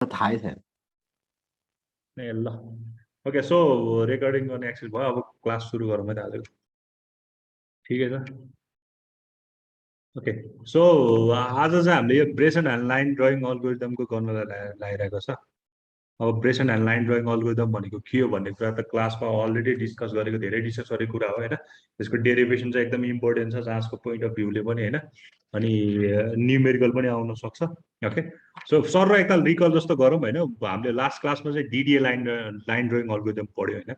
थाहै छैन। ए ल ओके सो रेकर्डिङ गर्ने एक्सेस भयो अब क्लास सुरु गरौँ है त आजको ठिकै छ ओके सो आज चाहिँ हामीले यो ब्रेसन एन्ड लाइन ड्रइङ अल्गोरिदमको गर्न लागिरहेको छ अब Bresson and line drawing algorithm भनेको के हो भन्ने कुरा त क्लासमा अलरेडी डिस्कस गरेको धेरै डिस्कस गरेको कुरा हो होइन यसको डेरिभेसन चाहिँ एकदम इम्पोर्टेन्ट छ जहाँको पोइन्ट अफ भ्यूले पनि होइन अनि न्युमेरिकल पनि आउन सक्छ ओके सो सर र एकताल रिकल जस्तो गरौँ होइन हामीले लास्ट क्लासमा चाहिँ DDA line line drawing algorithm पढ्यो होइन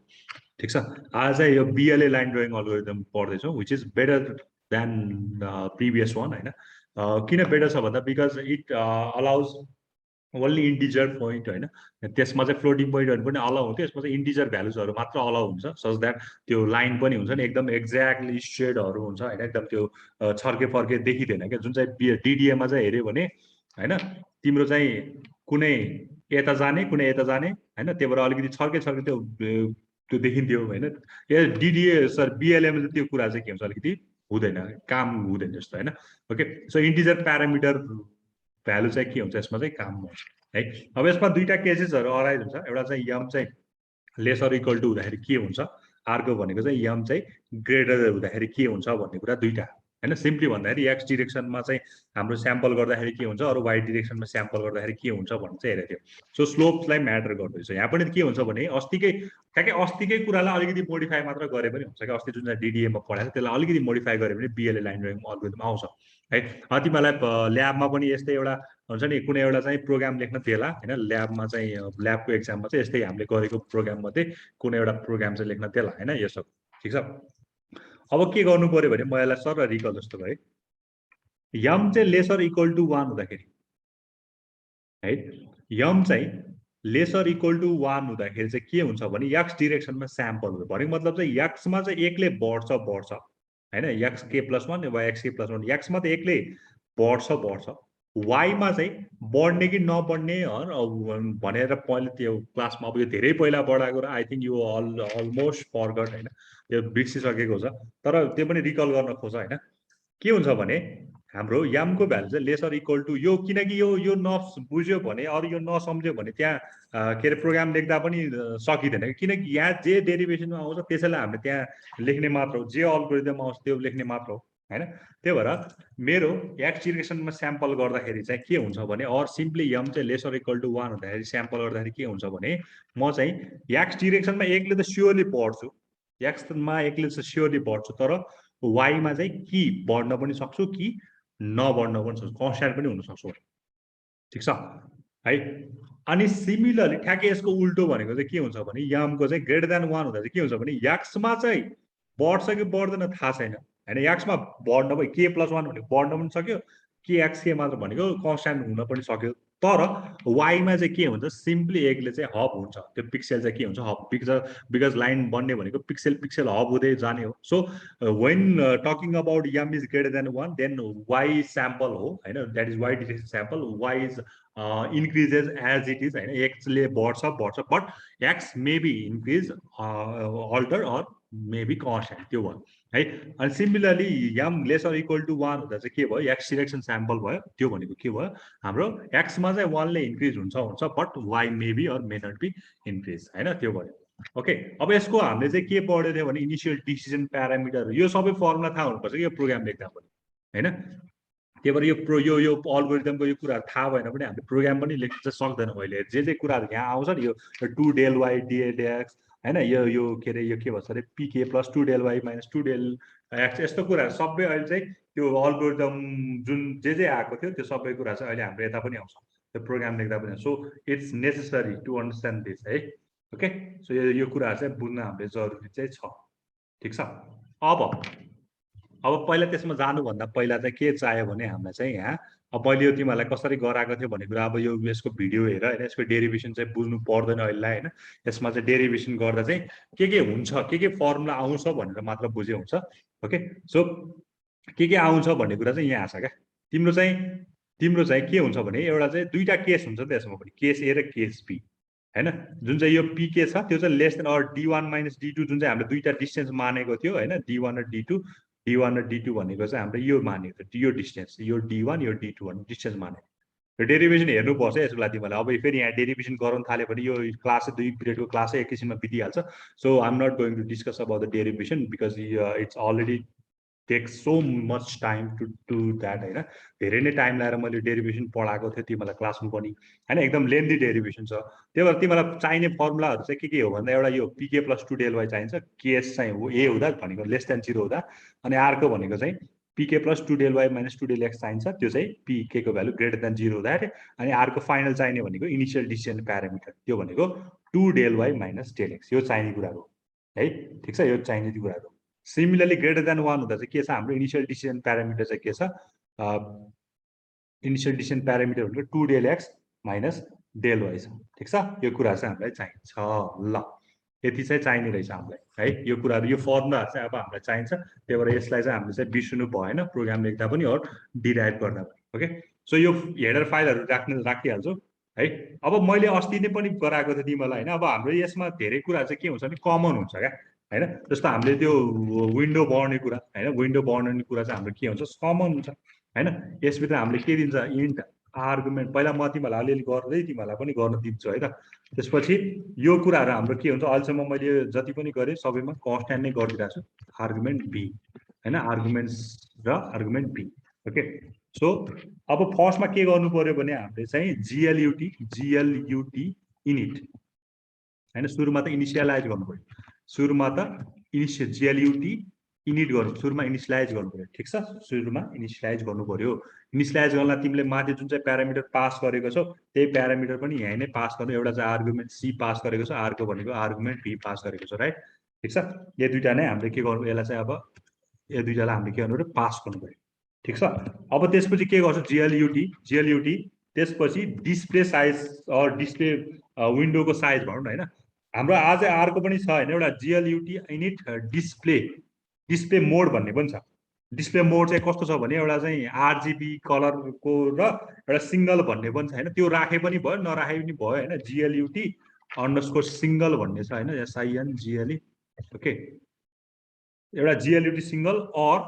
ठिक छ आज चाहिँ यो बिएलए लाइन ड्रइङ अल्गोरिदम पढ्दैछौँ which is better than previous one होइन किन बेटर छ भन्दा because it allows only integer point होइन त्यसमा चाहिँ फ्लोटिङ पोइन्टहरू पनि अलाउ हुन्थ्यो यसमा चाहिँ इन्टिजर भ्यालुजहरू मात्र अलाउ हुन्छ सच द्याट त्यो लाइन पनि हुन्छ नि एकदम एक्ज्याक्टली स्ट्रेटहरू हुन्छ होइन एकदम त्यो छर्के फर्के देखिँदैन क्या जुन चाहिँ डिडिएमा चाहिँ हेऱ्यो भने होइन तिम्रो चाहिँ कुनै यता जाने कुनै यता जाने होइन त्यही भएर अलिकति छर्के छर्के त्यो देखिन्थ्यो होइन ए डिडिए सर बिएलएमा चाहिँ त्यो कुरा चाहिँ के हुन्छ अलिकति हुँदैन काम हुँदैन जस्तो होइन okay so integer parameter value चाहिँ के हुन्छ यसमा चाहिँ काम हुन्छ है अब यसमा दुईवटा केसेसहरू अराइज हुन्छ एउटा चाहिँ यम चाहिँ लेसर इक्वल टु हुँदाखेरि के हुन्छ अर्को भनेको चाहिँ यम चाहिँ ग्रेटर हुँदाखेरि के हुन्छ भन्ने कुरा दुईवटा होइन सिम्पली भन्दाखेरि एक्स डिरेक्सनमा चाहिँ हाम्रो स्याम्पल गर्दाखेरि के हुन्छ अरू वाइ डिरेक्सनमा स्याम्पल गर्दाखेरि के हुन्छ भन्ने चाहिँ हेरेको थियो सो स्लोप्सलाई म्याटर गर्दैछ यहाँ पनि के हुन्छ भने अस्तिकै कुरालाई अलिकति मोडिफाई मात्र गरे पनि हुन्छ कि अस्ति जुन चाहिँ डिडिएमा पढाएको त्यसलाई अलिकति मोडिफाई गरे भने बिएलए लाइन ड्रइङ अल्गोरिदम आउँछ है तिमीहरूलाई ल्याबमा पनि यस्तै एउटा हुन्छ नि कुनै एउटा चाहिँ प्रोग्राम लेख्न थिएला होइन ल्याबमा चाहिँ ल्याबको एक्जाममा चाहिँ यस्तै हामीले गरेको प्रोग्राम मध्ये कुनै एउटा प्रोग्राम चाहिँ लेख्न थिएला होइन यो सब ठिक छ अब के गर्नु पर्यो भने म यसलाई सर रिकल जस्तो गरेँ यम चाहिँ लेसर इक्वल टु 1 हुँदाखेरि है यम चाहिँ लेसर इक्वल टु 1 हुँदाखेरि चाहिँ के हुन्छ भने यक्स डिरेक्सनमा स्याम्पल हुन्छ भनेको मतलब चाहिँ यक्समा चाहिँ एकले बढ्छ होइन यक्स के प्लस 1 वा एक्स के प्लस 1 यक्समा त एकले बढ्छ वाइमा चाहिँ बढ्ने कि नबढ्ने भनेर पहिले त्यो क्लासमा अब यो धेरै पहिला बढाएको र आई थिङ्क यो अलमोस्ट फरगट होइन यो बिर्सिसकेको छ तर त्यो पनि रिकल गर्न खोज होइन के हुन्छ भने हाम्रो यामको भ्यालु चाहिँ लेसर इक्वल टु यो किनकि यो नबुझ्यो भने अरू यो नसम्झ्यो भने त्यहाँ के अरे प्रोग्राम लेख्दा पनि सकिँदैन किनकि यहाँ जे डेरिभेसनमा आउँछ त्यसैलाई हामीले त्यहाँ लेख्ने मात्र हो जे अल्गोरिदम आउँछ त्यो लेख्ने मात्र हो होइन त्यही भएर मेरो एक्स डिरेक्सनमा स्याम्पल गर्दाखेरि चाहिँ के हुन्छ भने अर सिम्पली यम चाहिँ लेसर इक्वल टु 1 हुँदाखेरि स्याम्पल गर्दाखेरि के हुन्छ भने म चाहिँ एक्स डिरेक्सनमा एकले त स्योरली पढ्छु एक्समा एकले चाहिँ स्योरली पढ्छु तर वाइमा चाहिँ कि बढ्न पनि सक्छु कि नबढ्न पनि सक्छु कन्स्ट्यान्ट पनि हुन सक्छु ठिक छ है अनि सिमिलरली ठ्याक्कै यसको उल्टो भनेको चाहिँ के हुन्छ भने यमको चाहिँ ग्रेटर देन 1 हुँदा चाहिँ के हुन्छ भने एक्समा चाहिँ बढ्छ कि बढ्दैन थाहा छैन होइन एक्समा बढ्न पनि के प्लस 1 भनेको बढ्न पनि सक्यो के एक्स के मात्र भनेको कन्स्ट्यान्ट हुन पनि सक्यो तर वाइमा चाहिँ के हुन्छ सिम्पली एकले चाहिँ हब हुन्छ त्यो पिक्सेल चाहिँ के हुन्छ हब बिकज लाइन बन्ने भनेको पिक्सेल हब हुँदै जाने हो so when talking about m is greater than 1 then y sample हो होइन that is y direction sample y is increases as it is होइन एक्सले बढ्छ but x maybe increase alter or maybe constant त्यो भयो है अनि सिमिलरली यम लेसर इक्वल टु 1 हुँदा चाहिँ के भयो एक्स डिरेक्सन स्याम्पल भयो त्यो भनेको के भयो हाम्रो एक्समा चाहिँ 1 ले इन्क्रिज हुन्छ but y maybe or may not be increase होइन त्यो भयो ओके अब यसको हामीले चाहिँ के पढ्यो थियो भने इनिसियल डिसिजन प्यारामिटर यो सबै फर्मुला थाहा हुनुपर्छ कि यो प्रोग्राम लेख्दा पनि होइन त्यही भएर यो अल्गोरिदमको यो कुराहरू थाहा भएन भने हामीले प्रोग्राम पनि लेख्न चाहिँ सक्दैनौँ अहिले जे कुराहरू यहाँ आउँछ नि यो 2 डेल वाइ डिएक्स होइन यो के अरे यो के भन्छ अरे PK plus 2 del y minus 2 del x यस्तो कुराहरू सबै अहिले चाहिँ त्यो अल्गोरिदम जुन जे आएको थियो त्यो सबै कुरा चाहिँ अहिले हाम्रो यता पनि आउँछ त्यो प्रोग्राम लेख्दा पनि so it's necessary to understand this है ओके सो यो कुराहरू चाहिँ बुझ्न हामीले जरुरी चाहिँ छ ठिक छ अब पहिला त्यसमा जानुभन्दा पहिला चाहिँ के चाहियो भने हामीलाई चाहिँ यहाँ अब मैले यो तिमीहरूलाई कसरी गराएको थियो भन्ने कुरा अब यो यसको भिडियो हेर होइन यसको डेरिभेसन चाहिँ बुझ्नु पर्दैन अहिलेलाई होइन यसमा चाहिँ डेरिभेसन गर्दा चाहिँ के हुन्छ के फर्मुला आउँछ भनेर मात्र बुझे हुन्छ ओके सो के आउँछ भन्ने कुरा चाहिँ यहाँ छ क्या तिम्रो चाहिँ के हुन्छ भने एउटा चाहिँ दुईवटा केस हुन्छ नि त यसमा पनि केस ए र केस बी होइन जुन चाहिँ यो पिके छ त्यो चाहिँ less than or D1 minus D2 जुन चाहिँ हामीले दुईवटा डिस्टेन्स मानेको थियो होइन D1 र D2 भनेको चाहिँ हाम्रो यो मानेको थियो यो डिस्टेन्स यो D1 यो D2 भन्ने डिस्टेन्स मानेको डेरिभेसन हेर्नुपर्छ यसको लागि तिमीलाई। अब फेरि यहाँ डेरिभेसन गराउन थाल्यो भने यो क्लास 2 पिरियडको क्लासै एकैछिनमा बितिहाल्छ। So I am not going to discuss about the derivation because it's already takes so much time to do that होइन। धेरै नै टाइम लगाएर मैले डेरिभेसन पढाएको थिएँ तिमीलाई क्लासमा पनि होइन, एकदम लेन्दी डेरिभेसन छ। त्यही भएर तिमीलाई चाहिने फर्मुलाहरू चाहिँ के हो भन्दा एउटा यो पिके प्लस 2 डेल वाइ चाहिन्छ, केएस चाहिँ ए हुँदा भनेको लेस देन 0 हुँदा, अनि अर्को भनेको चाहिँ PK plus 2 del y minus 2 del x चाहिन्छ, त्यो चाहिँ पिके को भ्यालु ग्रेटर देन 0 हुँदा। अनि अर्को फाइनल चाहिने भनेको इनिसियल डिसिजन प्यारामिटर, त्यो भनेको 2 del y minus del x, यो चाहिने कुराहरू है। ठिक छ, यो चाहिने कुराहरू। सिमिलरली ग्रेटर देन 1 हुँदा चाहिँ के छ हाम्रो इनिसियल डिसिजन प्यारामिटर चाहिँ के छ, इनिसियल डिसिजन प्यारामिटर भनेको 2 del x minus del y छ। ठिक छ, यो कुरा चाहिँ हामीलाई चाहिन्छ। ल यति चाहिँ चाहिने रहेछ हामीलाई है, यो कुराहरू यो फर्मुलाहरू चाहिँ अब हामीलाई चाहिन्छ। त्यही भएर यसलाई चाहिँ हामीले चाहिँ बिर्सनु भएन प्रोग्राम लेख्दा पनि अर डिराइभ गर्दा पनि। ओके, सो यो हेडर फाइलहरू राखिहाल्छु है। अब मैले अस्ति नै पनि गराएको थिएँ तिमीलाई होइन। अब हाम्रो यसमा धेरै कुरा चाहिँ के हुन्छ भने कमन हुन्छ क्या होइन। जस्तो हामीले त्यो विन्डो बनाउने कुरा होइन, विन्डो बनाउने कुरा चाहिँ हाम्रो के हुन्छ कमन हुन्छ होइन। यसभित्र हामीले के दिन्छ, इन्ट आर्गुमेन्ट। पहिला म तिमीहरूलाई अलिअलि गर्दै तिमीहरूलाई पनि गर्न दिन्छु है त। त्यसपछि यो कुराहरू हाम्रो के हुन्छ, अहिलेसम्म मैले जति पनि गरेँ सबैमा कन्स्ट्यान्ट नै गरिदिरहेको छु, आर्गुमेन्ट बी होइन, आर्गुमेन्ट्स र आर्गुमेन्ट बी। ओके, सो अब फर्स्टमा के गर्नु पर्यो भने हामीले चाहिँ जिएलयुटी इनिट होइन, सुरुमा त इनिसियलाइज गर्नु पर्यो। सुरुमा त जिएलयुटी इनिट गर्नु, सुरुमा इनिसियलाइज गर्नु पर्यो। ठिक छ, सुरुमा इनिसियलाइज गर्नु पर्यो। इनिसियलाइज गर्नलाई तिमीले माथि जुन चाहिँ प्यारामिटर पास गरेको छौ त्यही प्यारामिटर पनि यहीँ नै पास गर्नु। एउटा चाहिँ आर्गुमेन्ट सी पास गरेको छ, अर्को भनेको आर्गुमेन्ट बी पास गरेको छ, राइट। ठिक छ, यो दुइटा नै हामीले के गर्नु, यसलाई चाहिँ अब यो दुइटालाई हामीले के गर्नु पर्यो, पास गर्नु पर्यो। ठिक छ, अब त्यसपछि के गर्छ, जिएलयुटी त्यसपछि डिस्प्ले साइज डिस्प्ले विन्डोको साइज भनौँ न होइन। हाम्रो आज अर्को पनि छ होइन, एउटा जिएलयुटी इनिट डिस्प्ले मोड भन्ने पनि छ। डिस्प्ले मोड चाहिँ कस्तो छ भने एउटा चाहिँ आरजिबी कलरको र एउटा सिङ्गल भन्ने पनि छ होइन। त्यो राखे पनि भयो नराखे पनि भयो होइन। जिएलयुटी अन्डरस्कोर सिङ्गल भन्ने छ होइन, एसआइएन जिएलई। ओके, एउटा जिएलयुटी सिङ्गल और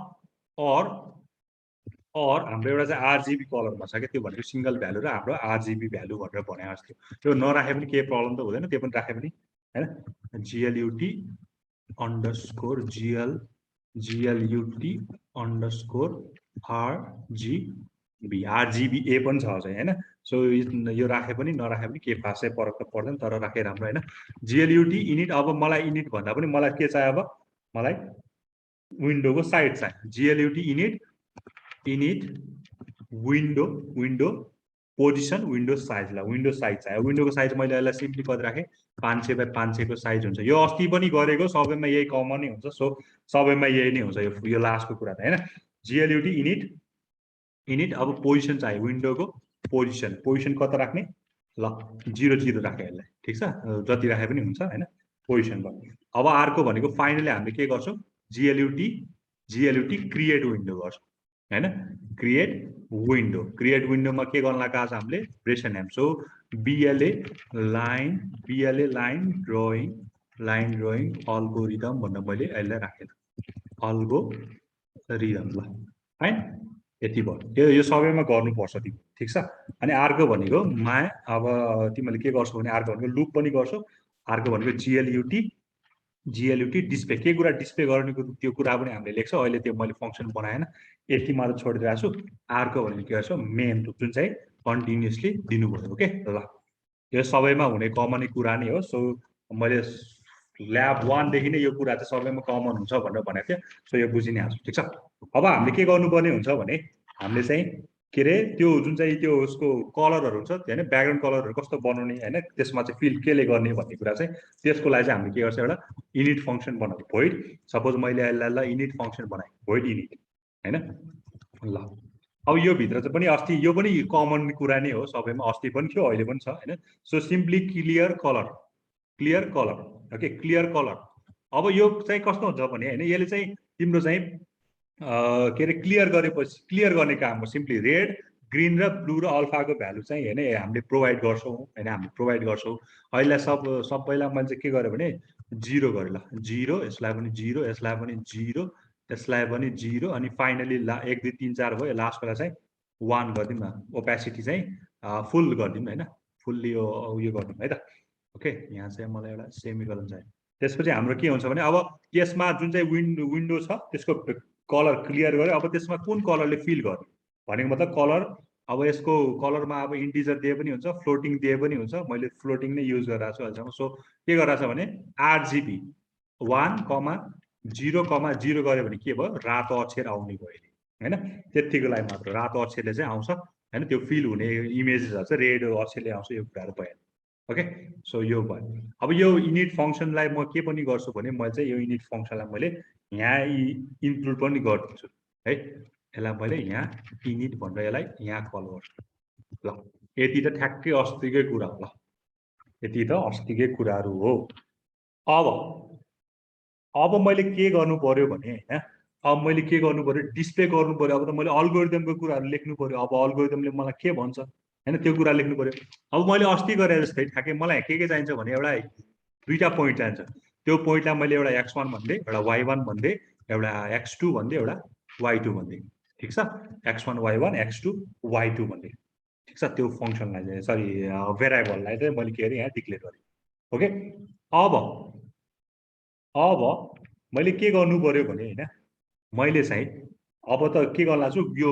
हाम्रो एउटा चाहिँ आरजिबी कलरमा छ क्या, त्यो भनेको सिङ्गल भ्यालु र हाम्रो आरजिबी भ्यालु भनेर भने जस्तो। त्यो नराखे पनि केही प्रब्लम त हुँदैन, त्यो पनि राखे पनि होइन। जिएलयुटी अन्डरस्कोर जिएलयुटी अन्डरस्कोर आरजिबी ए पनि छ चाहिँ होइन। सो यो राखे पनि नराखे पनि केही खासै फरक त पर्दैन, तर राखे राम्रो होइन। जिएलयुटी इनिट, अब मलाई इनिट भन्दा पनि मलाई के चाहियो, अब मलाई विन्डोको साइज चाहियो। GLUT init window position window size, ल विन्डो साइज चाहियो। विन्डोको साइज मैले यसलाई सिम्पली कति राखेँ, 500 बाई 500 को साइज हुन्छ। यो अस्ति पनि गरेको सबैमा यही कमन नै हुन्छ, सो सबैमा यही नै हुन्छ यो लास्टको कुरा त होइन। जिएलयुटी इनिट अब पोजिसन चाहियो, विन्डोको पोजिसन कता राख्ने, ल 0 राखेँ यसलाई। ठिक छ, जति राखे पनि हुन्छ होइन, पोजिसन भयो। अब अर्को भनेको फाइनली हामीले के गर्छौँ, जिएलयुटी क्रिएट विन्डो गर्छौँ होइन। क्रिएट विन्डोमा के गर्न लगाएको छ हामीले, Bresenham. So BLA line drawing algorithm भनेर मैले यसलाई राखेँ, अल्गोरिदम ल है। यति भयो, यो सबैमा गर्नुपर्छ तिमी। ठिक छ, अनि अर्को भनेको अब तिमीले के गर्छौ भने अर्को भनेको लुप पनि गर्छौ। अर्को भनेको जिएलयुटी डिस्प्ले, के कुरा डिस्प्ले गर्ने त्यो कुरा पनि हामीले लेख्छौँ। अहिले त्यो मैले फङ्सन बनाएन, यति मात्र छोडिदिएको छु। अर्को भनेको के गर्छौँ, मेन लुप, जुन चाहिँ कन्टिन्युसली दिनुभयो। ओके, ल यो सबैमा हुने कमनै कुरा नै हो। सो मैले ल्याब 1 देखि नै यो कुरा चाहिँ सबैमा कमन हुन्छ भनेर भनेको थिएँ, सो यो बुझि नै हाल्छु। ठिक छ, अब हामीले के गर्नुपर्ने हुन्छ भने हामीले चाहिँ के अरे त्यो जुन चाहिँ त्यो उसको कलरहरू हुन्छ होइन, ब्याकग्राउन्ड कलरहरू कस्तो बनाउने होइन, त्यसमा चाहिँ फिल केले गर्ने भन्ने कुरा चाहिँ त्यसको लागि चाहिँ हामीले के गर्छ, एउटा इनिट फङ्सन बनाउँछ, भोइड। सपोज मैले यसलाई इनिट फङ्सन बनाएँ, भोइड इनिट होइन। ल अब यो भित्र चाहिँ पनि अस्ति यो पनि कमन कुरा नै हो सबैमा, अस्ति पनि थियो अहिले पनि छ होइन। So simply clear colour okay, clear colour. अब यो चाहिँ कस्तो हुन्छ भने होइन, यसले चाहिँ तिम्रो चाहिँ के अरे क्लियर गरेपछि क्लियर गर्ने काम हो। सिम्पली रेड ग्रिन र ब्लू र अल्फाको भ्यालु चाहिँ होइन हामीले प्रोभाइड गर्छौँ होइन, हामीले प्रोभाइड गर्छौँ। अहिले सबैलाई मैले चाहिँ के गरेँ भने 0 गरेँ, ल 0, यसलाई पनि 0, यसलाई पनि 0, यसलाई पनि 0, अनि फाइनली 1 2 3 4 भयो, लास्टकोलाई चाहिँ 1 गरिदिउँ न। ओपेसिटी चाहिँ फुल गरिदिउँ हैन, फुल्ली यो गर्नु है त। ओके, यहाँ चाहिँ मलाई एउटा सेमिकोलन चाहियो। त्यसपछि हाम्रो के हुन्छ भने अब यसमा जुन चाहिँ विन्डो छ त्यसको कलर क्लियर गर्यो। अब त्यसमा कुन कलरले फिल गर्यो भनेको मतलब कलर, अब यसको कलरमा अब इन्टिजर दिए पनि हुन्छ, फ्लोटिङ दिए पनि हुन्छ। मैले फ्लोटिङ नै युज गरिरहेको छु अहिलेसम्म। सो के गरिरहेको छ भने RGB 1,0,0 गऱ्यो भने के भयो, रातो अक्षर आउने भयो हैन। त्यतिको लागि मात्र रातो अक्षरले चाहिँ आउँछ हैन, त्यो फिल हुने इमेजेसहरु चाहिँ रेड अक्षरले आउँछ, यो कुराहरु भयो। ओके, सो यो भयो। अब यो इनिट फंक्सनलाई म के पनि गर्छु भने मैले चाहिँ यो इनिट फंक्सनलाई मैले यहाँ इन्क्लुड पनि गर्दिन्छु है। यसलाई मैले यहाँ इनिट भनेर यसलाई यहाँ कल गर्छु। ल यति त ठ्याक्कै अस्तिकै कुरा हो। ल यति त अस्तिकै कुराहरु हो। अब मैले के गर्नु पर्यो भने हैन, अब मैले के गर्नु पर्यो, डिस्प्ले गर्नु पर्यो। अब त मैले अल्गोरिदमको कुराहरु लेख्नु पर्यो। अब अल्गोरिदमले मलाई के भन्छ हैन, त्यो कुरा लेख्नु पर्यो। अब मैले अस्ति गरे जस्तै ठ्याक्कै मलाई के चाहिन्छ भने एउटा दुईटा पोइन्ट चाहिन्छ। त्यो पोइन्टलाई मैले एउटा x1 भन्दै, एउटा y1 भन्दै, एउटा x2 भन्दै, एउटा y2 भन्दै। ठीक छ, x1 y1 x2 y2 भन्दै। ठीक छ, त्यो फंक्सनलाई चाहिँ सरी भेरिएबललाई चाहिँ मैले के गरे यहाँ डिक्लेयर गरे। ओके, अब मैले के गर्नु पर्यो भने हैन, मैले चाहिँ अब त के गर्न लाग्छु, यो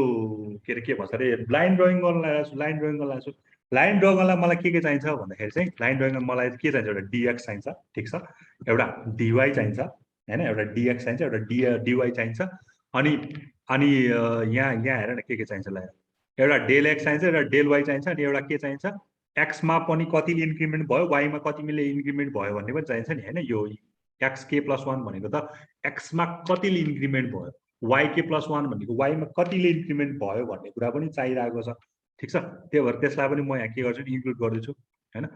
के भन्छ अरे लाइन ड्रइङ गर्न लाग्छु। लाइन ड्रइङ गर्न लाग्छु। लाइन ड्र गर्नलाई मलाई के चाहिन्छ भन्दाखेरि चाहिँ लाइन ड्रइङमा मलाई के चाहिन्छ, एउटा dx चाहिन्छ। ठीक छ, एउटा dy चाहिन्छ हैन, एउटा dx चाहिन्छ, एउटा dy चाहिन्छ। अनि अनि यहाँ हेर न के चाहिन्छ ल, एउटा डेल x चाहिन्छ, एउटा डेल y चाहिन्छ, अनि एउटा के चाहिन्छ, x मा पनि कतिले इन्क्रिमेन्ट भयो, y मा कतिले इन्क्रिमेन्ट भयो भन्ने पनि चाहिन्छ नि हैन। यो xk+1 भनेको त x मा कतिले इन्क्रिमेन्ट भयो, yk+1 भनेको y मा कतिले इन्क्रिमेन्ट भयो भन्ने कुरा पनि चाहिरहेको छ। ठीक छ, त्यही भएर त्यसलाई पनि म यहाँ के गर्छु, इन्क्लुड गर्दैछु हैन।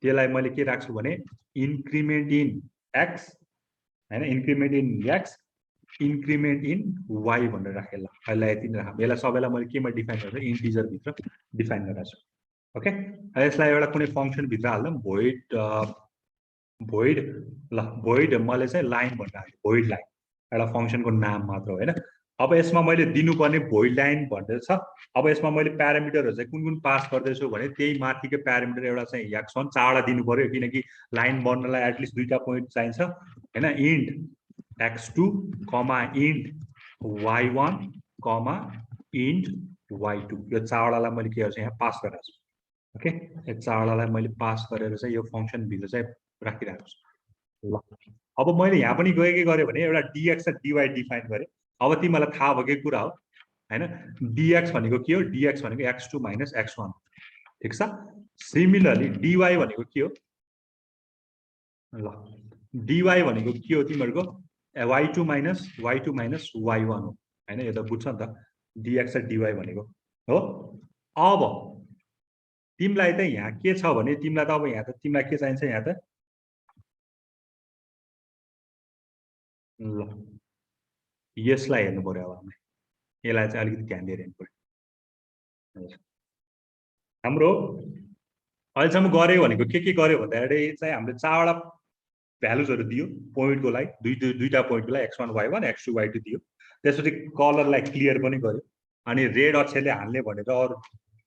त्यसलाई मैले के राख्छु भने इन्क्रिमेन्ट इन x हैन, increment in x, increment in y भनेर राखेँ। ल अहिले यति नै राखौँ। यसलाई सबैलाई मैले केमा डिफाइन गरेर इन्टिजर भित्र डिफाइन गरेको छु। ओके, यसलाई एउटा कुनै फंक्सन भित्र हाल्दा भोइड ल भोइड मैले चाहिँ लाइन भनेर हालेँ। भोइड लाइन एउटा फंक्सनको नाम मात्र हो हैन। अब यसमा मैले दिनुपर्ने भोइड लाइन भनेर छ। अब यसमा मैले प्यारामिटरहरु चाहिँ कुन पास गर्दैछु भने त्यही माथिको प्यारामिटर एउटा चाहिँ x1 चारवटा दिनु पर्यो, किनकि लाइन बन्नलाई एटलिस्ट दुईटा पोइन्ट चाहिन्छ हैन। Int x2 int y1 int y2, यो चारवटालाई मैले के गर्छु यहाँ पास गरेको छु। ओके, यो चारवटालाई मैले पास गरेर चाहिँ यो फंक्सन भित्र चाहिँ राखिरहेको छु। ल अब मैले यहाँ पनि के गरेँ भने एउटा dx र dy डिफाइन गरेँ। अब तिमीलाई थाहा भएकै कुरा हो हैन, dx भनेको के हो, dx भनेको x2 - x1। ठीक छ, सिमिलरली dy भनेको के हो, ल dy भनेको के हो तिमीहरुको y2 - y1 हो हैन। यो त बुझ्छ नि त, dx र dy भनेको हो। अब तिमीलाई त यहाँ के छ भने तिमीलाई त अब यहाँ त तिमीलाई के चाहिन्छ, यहाँ त ल यसलाई हेर्नु पर्यो। अब हामीले यसलाई चाहिँ अलिकति ध्यान दिएर हेर्नु पर्यो। हाम्रो अहिलेसम्म गर्यो भनेको के गर्यो भन्दाखेरि चाहिँ हामीले चारवटा भ्यालुजहरु दियो पोइन्टको लागि, दुईटा पोइन्टको लागि x1 y1 x2 y2 दियो। त्यसपछि कलरलाई क्लियर पनि गर्यो, अनि रेड अक्षरले हाल्ने भनेर अरु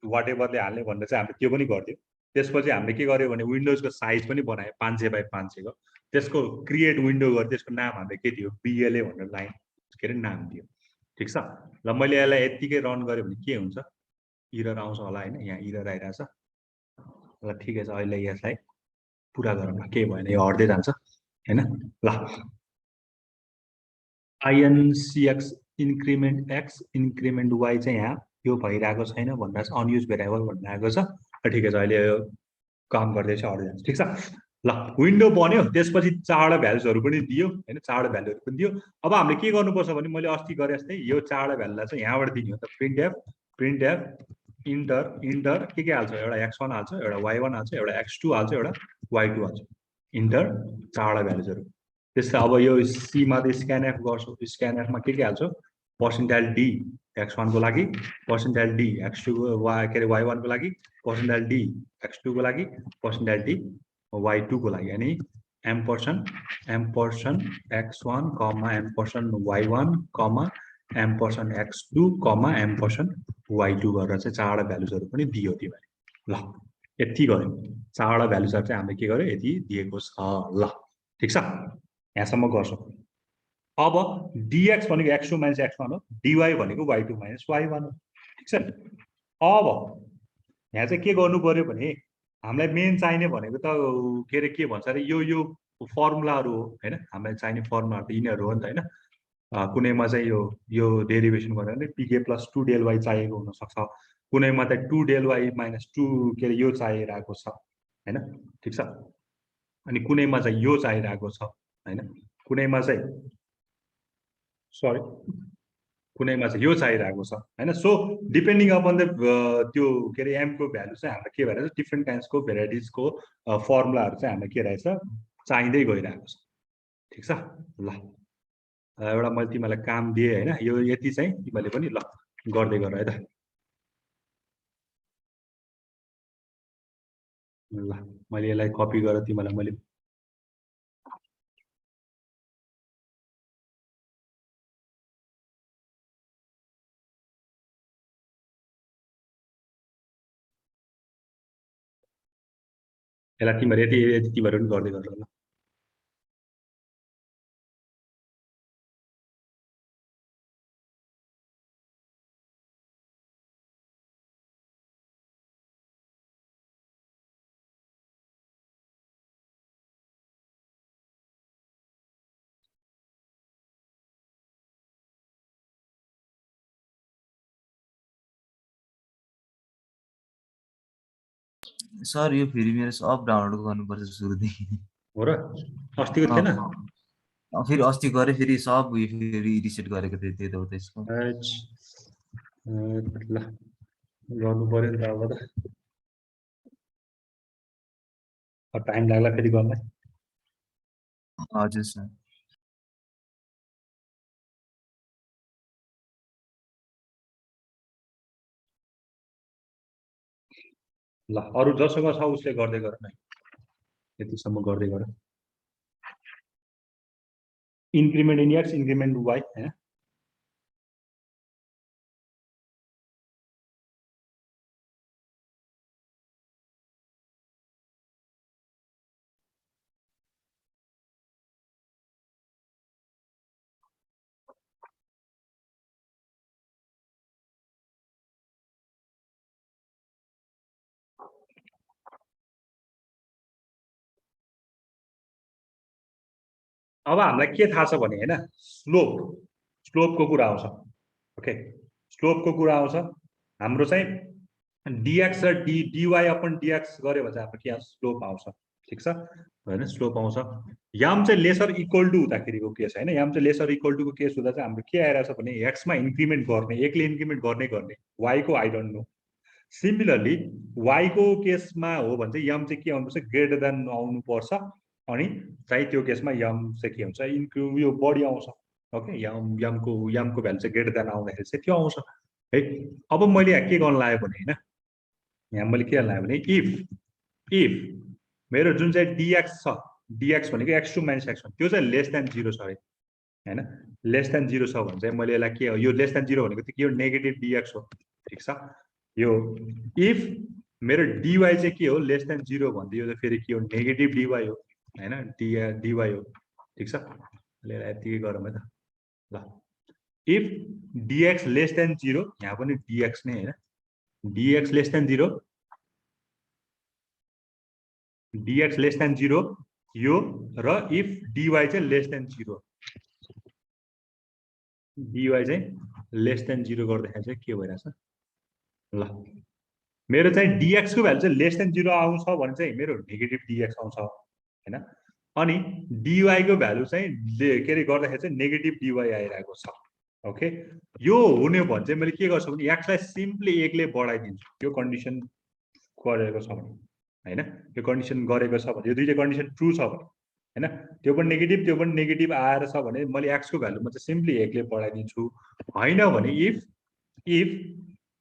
वाट एभरले हाल्ने भनेर चाहिँ हामीले त्यो पनि गर्दियो। त्यसपछि हामीले के गर्यो भने विन्डोजको साइज पनि बनायो 500 बाइ 500 को। त्यसको क्रिएट विन्डो गर्यो, त्यसको नाम हामीले के दियो, BLA भनेर लाइन के अरे नाम दियो। ठीक छ, ल मैले यसलाई यतिकै रन गरे भने के हुन्छ, इरर आउँछ होला हैन, यहाँ इरर आइराछ। ल ठिकै छ, अहिले यसलाई पुरा गरौँ न, के भएन, यो हट्दै जान्छ हैन। ल incx increment x increment y चाहिँ यहाँ यो भइरहेको छैन भनेर अनयुज भेरिएबल भन्ने आएको छ। ठिकै छ, अहिले यो काम गर्दैछ, हट्दै जान्छ। ठीक छ, ल विन्डो बन्यो, त्यसपछि चारवटा भ्यालुजहरु पनि दियो हैन, चारवटा भ्यालुहरु पनि दियो। अब हामीले के गर्नुपर्छ भने मैले अस्ति गरे जस्तै यो चारवटा भ्यालुलाई चाहिँ यहाँबाट दिने हो त, प्रिन्टएफ इन्टर के हाल्छ, एउटा x1 हाल्छ, एउटा y1 हाल्छ, एउटा x2 हाल्छ, एउटा y2 हाल्छ, इन्टर चारवटा भ्यालुजहरु। त्यसै अब यो सी मा त स्क्यानएफ गर्छौ, स्क्यानएफ मा के हाल्छौ, %d x1 को लागि, %d x2 को के अरे y1 को लागि, %d x2 को लागि, %d y2 को लागि, अनि एम्परसन x1 एम्परसन y1 एम्परसन x2 एम्परसन y2 गरेर चाहिँ चारवटा भ्यालुजहरु पनि दियो तिमीले। ल यति गर्यो, चारवटा भ्यालुजहरू चाहिँ हामीले के गर्यो, यति दिएको छ। ल ठिक छ, यहाँसम्म गर्छौँ। अब डिएक्स भनेको x two minus x one हो, डिवाई भनेको y two minus y one हो। ठिक छ। अब यहाँ चाहिँ के गर्नु पर्यो भने हामीलाई मेन चाहिने भनेको त के अरे, के भन्छ अरे, यो फर्मुलाहरू हो होइन, हामीलाई चाहिने फर्मुलाहरू त यिनीहरू हो नि त होइन। कुनैमा चाहिँ यो डेरिभेसन गरेर नै PK plus two del y चाहिएको हुनसक्छ, कुनैमा त two del y minus two के अरे यो चाहिरहेको छ होइन। ठिक छ। अनि कुनैमा चाहिँ यो चाहिरहेको छ होइन, कुनैमा चाहिँ सरी कुनैमा चाहिँ यो चाहिरहेको छ होइन। सो डिपेन्डिङ अपन द त्यो के अरे एमको भ्यालु चाहिँ हाम्रो के भइरहेछ, डिफ्रेन्ट काइन्ड्सको भेराइटिजको फर्मुलाहरू चाहिँ हामीलाई के रहेछ, चाहिँदै गइरहेको छ। ठिक छ। ल एउटा मैले तिमीलाई काम दिएँ होइन, यो यति चाहिँ तिमीले पनि ल गर्दै गर है त। ल मैले यसलाई कपी गरेर तिमीलाई मैले यसलाई तिमीहरू यति यति तिमीहरू पनि गर्दै गर ल। सर यो फेरि मेरो सब डाउनलोड गर्नुपर्छ सुरुदेखि। हो र अस्तिको थिएन? फेरि अस्ति गरेँ, फेरि सब उयो फेरि रिसेट गरेको थिएँ, त्यही त हो त्यसको। ल गर्नु पर्यो नि त अब टाइम लाग्ला फेरि गर्नलाई। हजुर सर। ल अरू जसोमा छ उसले गर्दै गर न, यतिसम्म गर्दै गर। Increment in x, increment y होइन। अब हामीलाई के थाहा छ भने होइन, स्लोपको कुरा आउँछ। ओके, स्लोपको कुरा आउँछ हाम्रो चाहिँ डिएक्स र डिवाई अपन डिएक्स गऱ्यो भने चाहिँ हाम्रो के आउँछ, स्लोप आउँछ। ठिक छ होइन, स्लोप आउँछ। याम चाहिँ लेसर इक्वल टु हुँदाखेरिको केस होइन, याम चाहिँ लेसर इक्वल टुको केस हुँदा चाहिँ हाम्रो के आइरहेछ भने एक्समा इन्क्रिमेन्ट गर्ने, एकले इन्क्रिमेन्ट गर्ने वाइको आई डोन्ट नो। सिमिलरली वाइको केसमा हो भने चाहिँ यम चाहिँ के आउनुपर्छ, ग्रेटर देन आउनुपर्छ, अनि चाहिँ त्यो केसमा यम चाहिँ के हुन्छ, यो बढी आउँछ। ओके, यमको भ्यालु चाहिँ ग्रेटर देन आउँदाखेरि चाहिँ त्यो आउँछ है। अब मैले यहाँ के गर्न लाग्यो भने होइन, यहाँ मैले के गर्न लाग्यो भने इफ मेरो जुन चाहिँ डिएक्स छ, डिएक्स भनेको x two minus x one, त्यो चाहिँ लेस देन जिरो छ अरे होइन। लेस देन जिरो छ भने चाहिँ मैले यसलाई के हो, यो लेस देन जिरो भनेको के हो, नेगेटिभ डिएक्स हो। ठिक छ। यो इफ मेरो डिवाई चाहिँ के हो, लेस देन जिरो भन्दै, यो फेरि के हो, नेगेटिभ डिवाई हो होइन, डिवाई हो। ठिक छ, यतिकै गरौँ है त। ल if dx less than zero, यहाँ पनि डिएक्स नै होइन, dx less than zero, dx less than zero यो, र इफ डिवाई चाहिँ लेस देन जिरो, डिवाई चाहिँ लेस देन जिरो गर्दाखेरि चाहिँ के भइरहेछ, ल मेरो चाहिँ डिएक्स को भ्यालु चाहिँ लेस देन जिरो आउँछ भने चाहिँ मेरो नेगेटिभ डिएक्स आउँछ होइन। अनि डिवाई को भ्यालु चाहिँ के अरे गर्दाखेरि चाहिँ नेगेटिभ डिवाई आइरहेको छ। ओके, यो हुने भने चाहिँ मैले के गर्छु भने एक्सलाई सिम्पली एकले बढाइदिन्छु, यो कन्डिसन गरेको छ भने होइन, यो कन्डिसन गरेको छ भने, यो दुईटै कन्डिसन ट्रु छ भने होइन, त्यो पनि नेगेटिभ आएर छ भने मैले एक्सको भ्यालुमा चाहिँ सिम्पली एकले बढाइदिन्छु। होइन भने इफ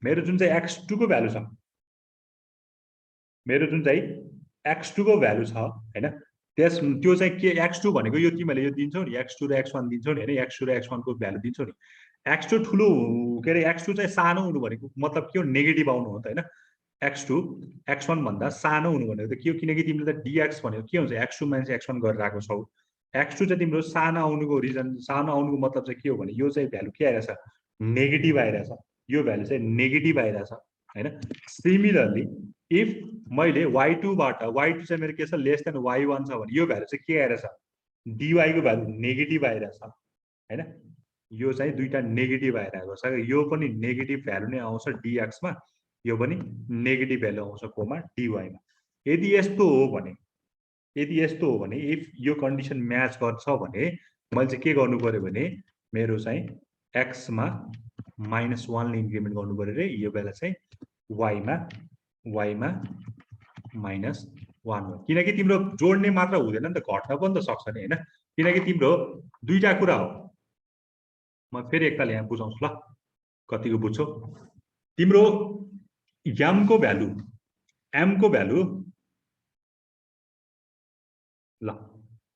मेरो जुन चाहिँ एक्स टूको भ्यालु छ, मेरो जुन चाहिँ एक्स टूको भ्यालु छ होइन, त्यो चाहिँ के, एक्स टू भनेको यो तिमीले यो दिन्छौ नि, एक्स टू र एक्स वान दिन्छौ नि होइन, एक्स टू र एक्स वानको भ्यालु दिन्छौ नि। एक्स टू ठुलो के अरे, एक्स टू चाहिँ सानो हुनु भनेको मतलब के हो, नेगेटिभ आउनु हो त होइन। x2 x1 भन्दा सानो हुनु भनेको त के हो, किनकि तिमीले त dx भनेको के हुन्छ, x2 माइनस x1 गरेर आएको छौ। x2 चाहिँ तिम्रो सानो आउनुको रिजन, सानो आउनुको मतलब चाहिँ के हो भने यो चाहिँ भ्यालु के आइरहेछ, नेगेटिभ आइरहेछ, यो भ्यालु चाहिँ नेगेटिभ आइरहेछ हैन। सिमिलरली इफ मैले y2 बाट, y2 चाहिँ मेरो के छ लेस देन y1 छ भने यो भ्यालु चाहिँ के आइरहेछ, dy को भ्यालु नेगेटिभ आइरहेछ हैन। यो चाहिँ दुईटा नेगेटिभ आइरहेको छ, यो पनि नेगेटिभ भ्यालु नै आउँछ dx मा, यो पनि नेगेटिभ भ्यालु आउँछ कोमा dy मा। यदि यस्तो हो भने, यदि यस्तो हो भने इफ यो कन्डिसन म्याच गर्छ भने मैले चाहिँ के गर्नु पर्यो भने मेरो चाहिँ x मा -1 ले इन्क्रिमेन्ट गर्नु पर्यो रे, यो बेला चाहिँ y मा -1 हो, किनकि तिम्रो जोड्ने मात्र हुँदैन नि त, घट्न पनि त सक्छ नि हैन, किनकि तिम्रो दुईटा कुरा हो। म फेरि एकताल यहाँ बुझाउँछु ल, कतिको बुझ्छौ। तिम्रो m को भ्यालु, m को भ्यालु ल,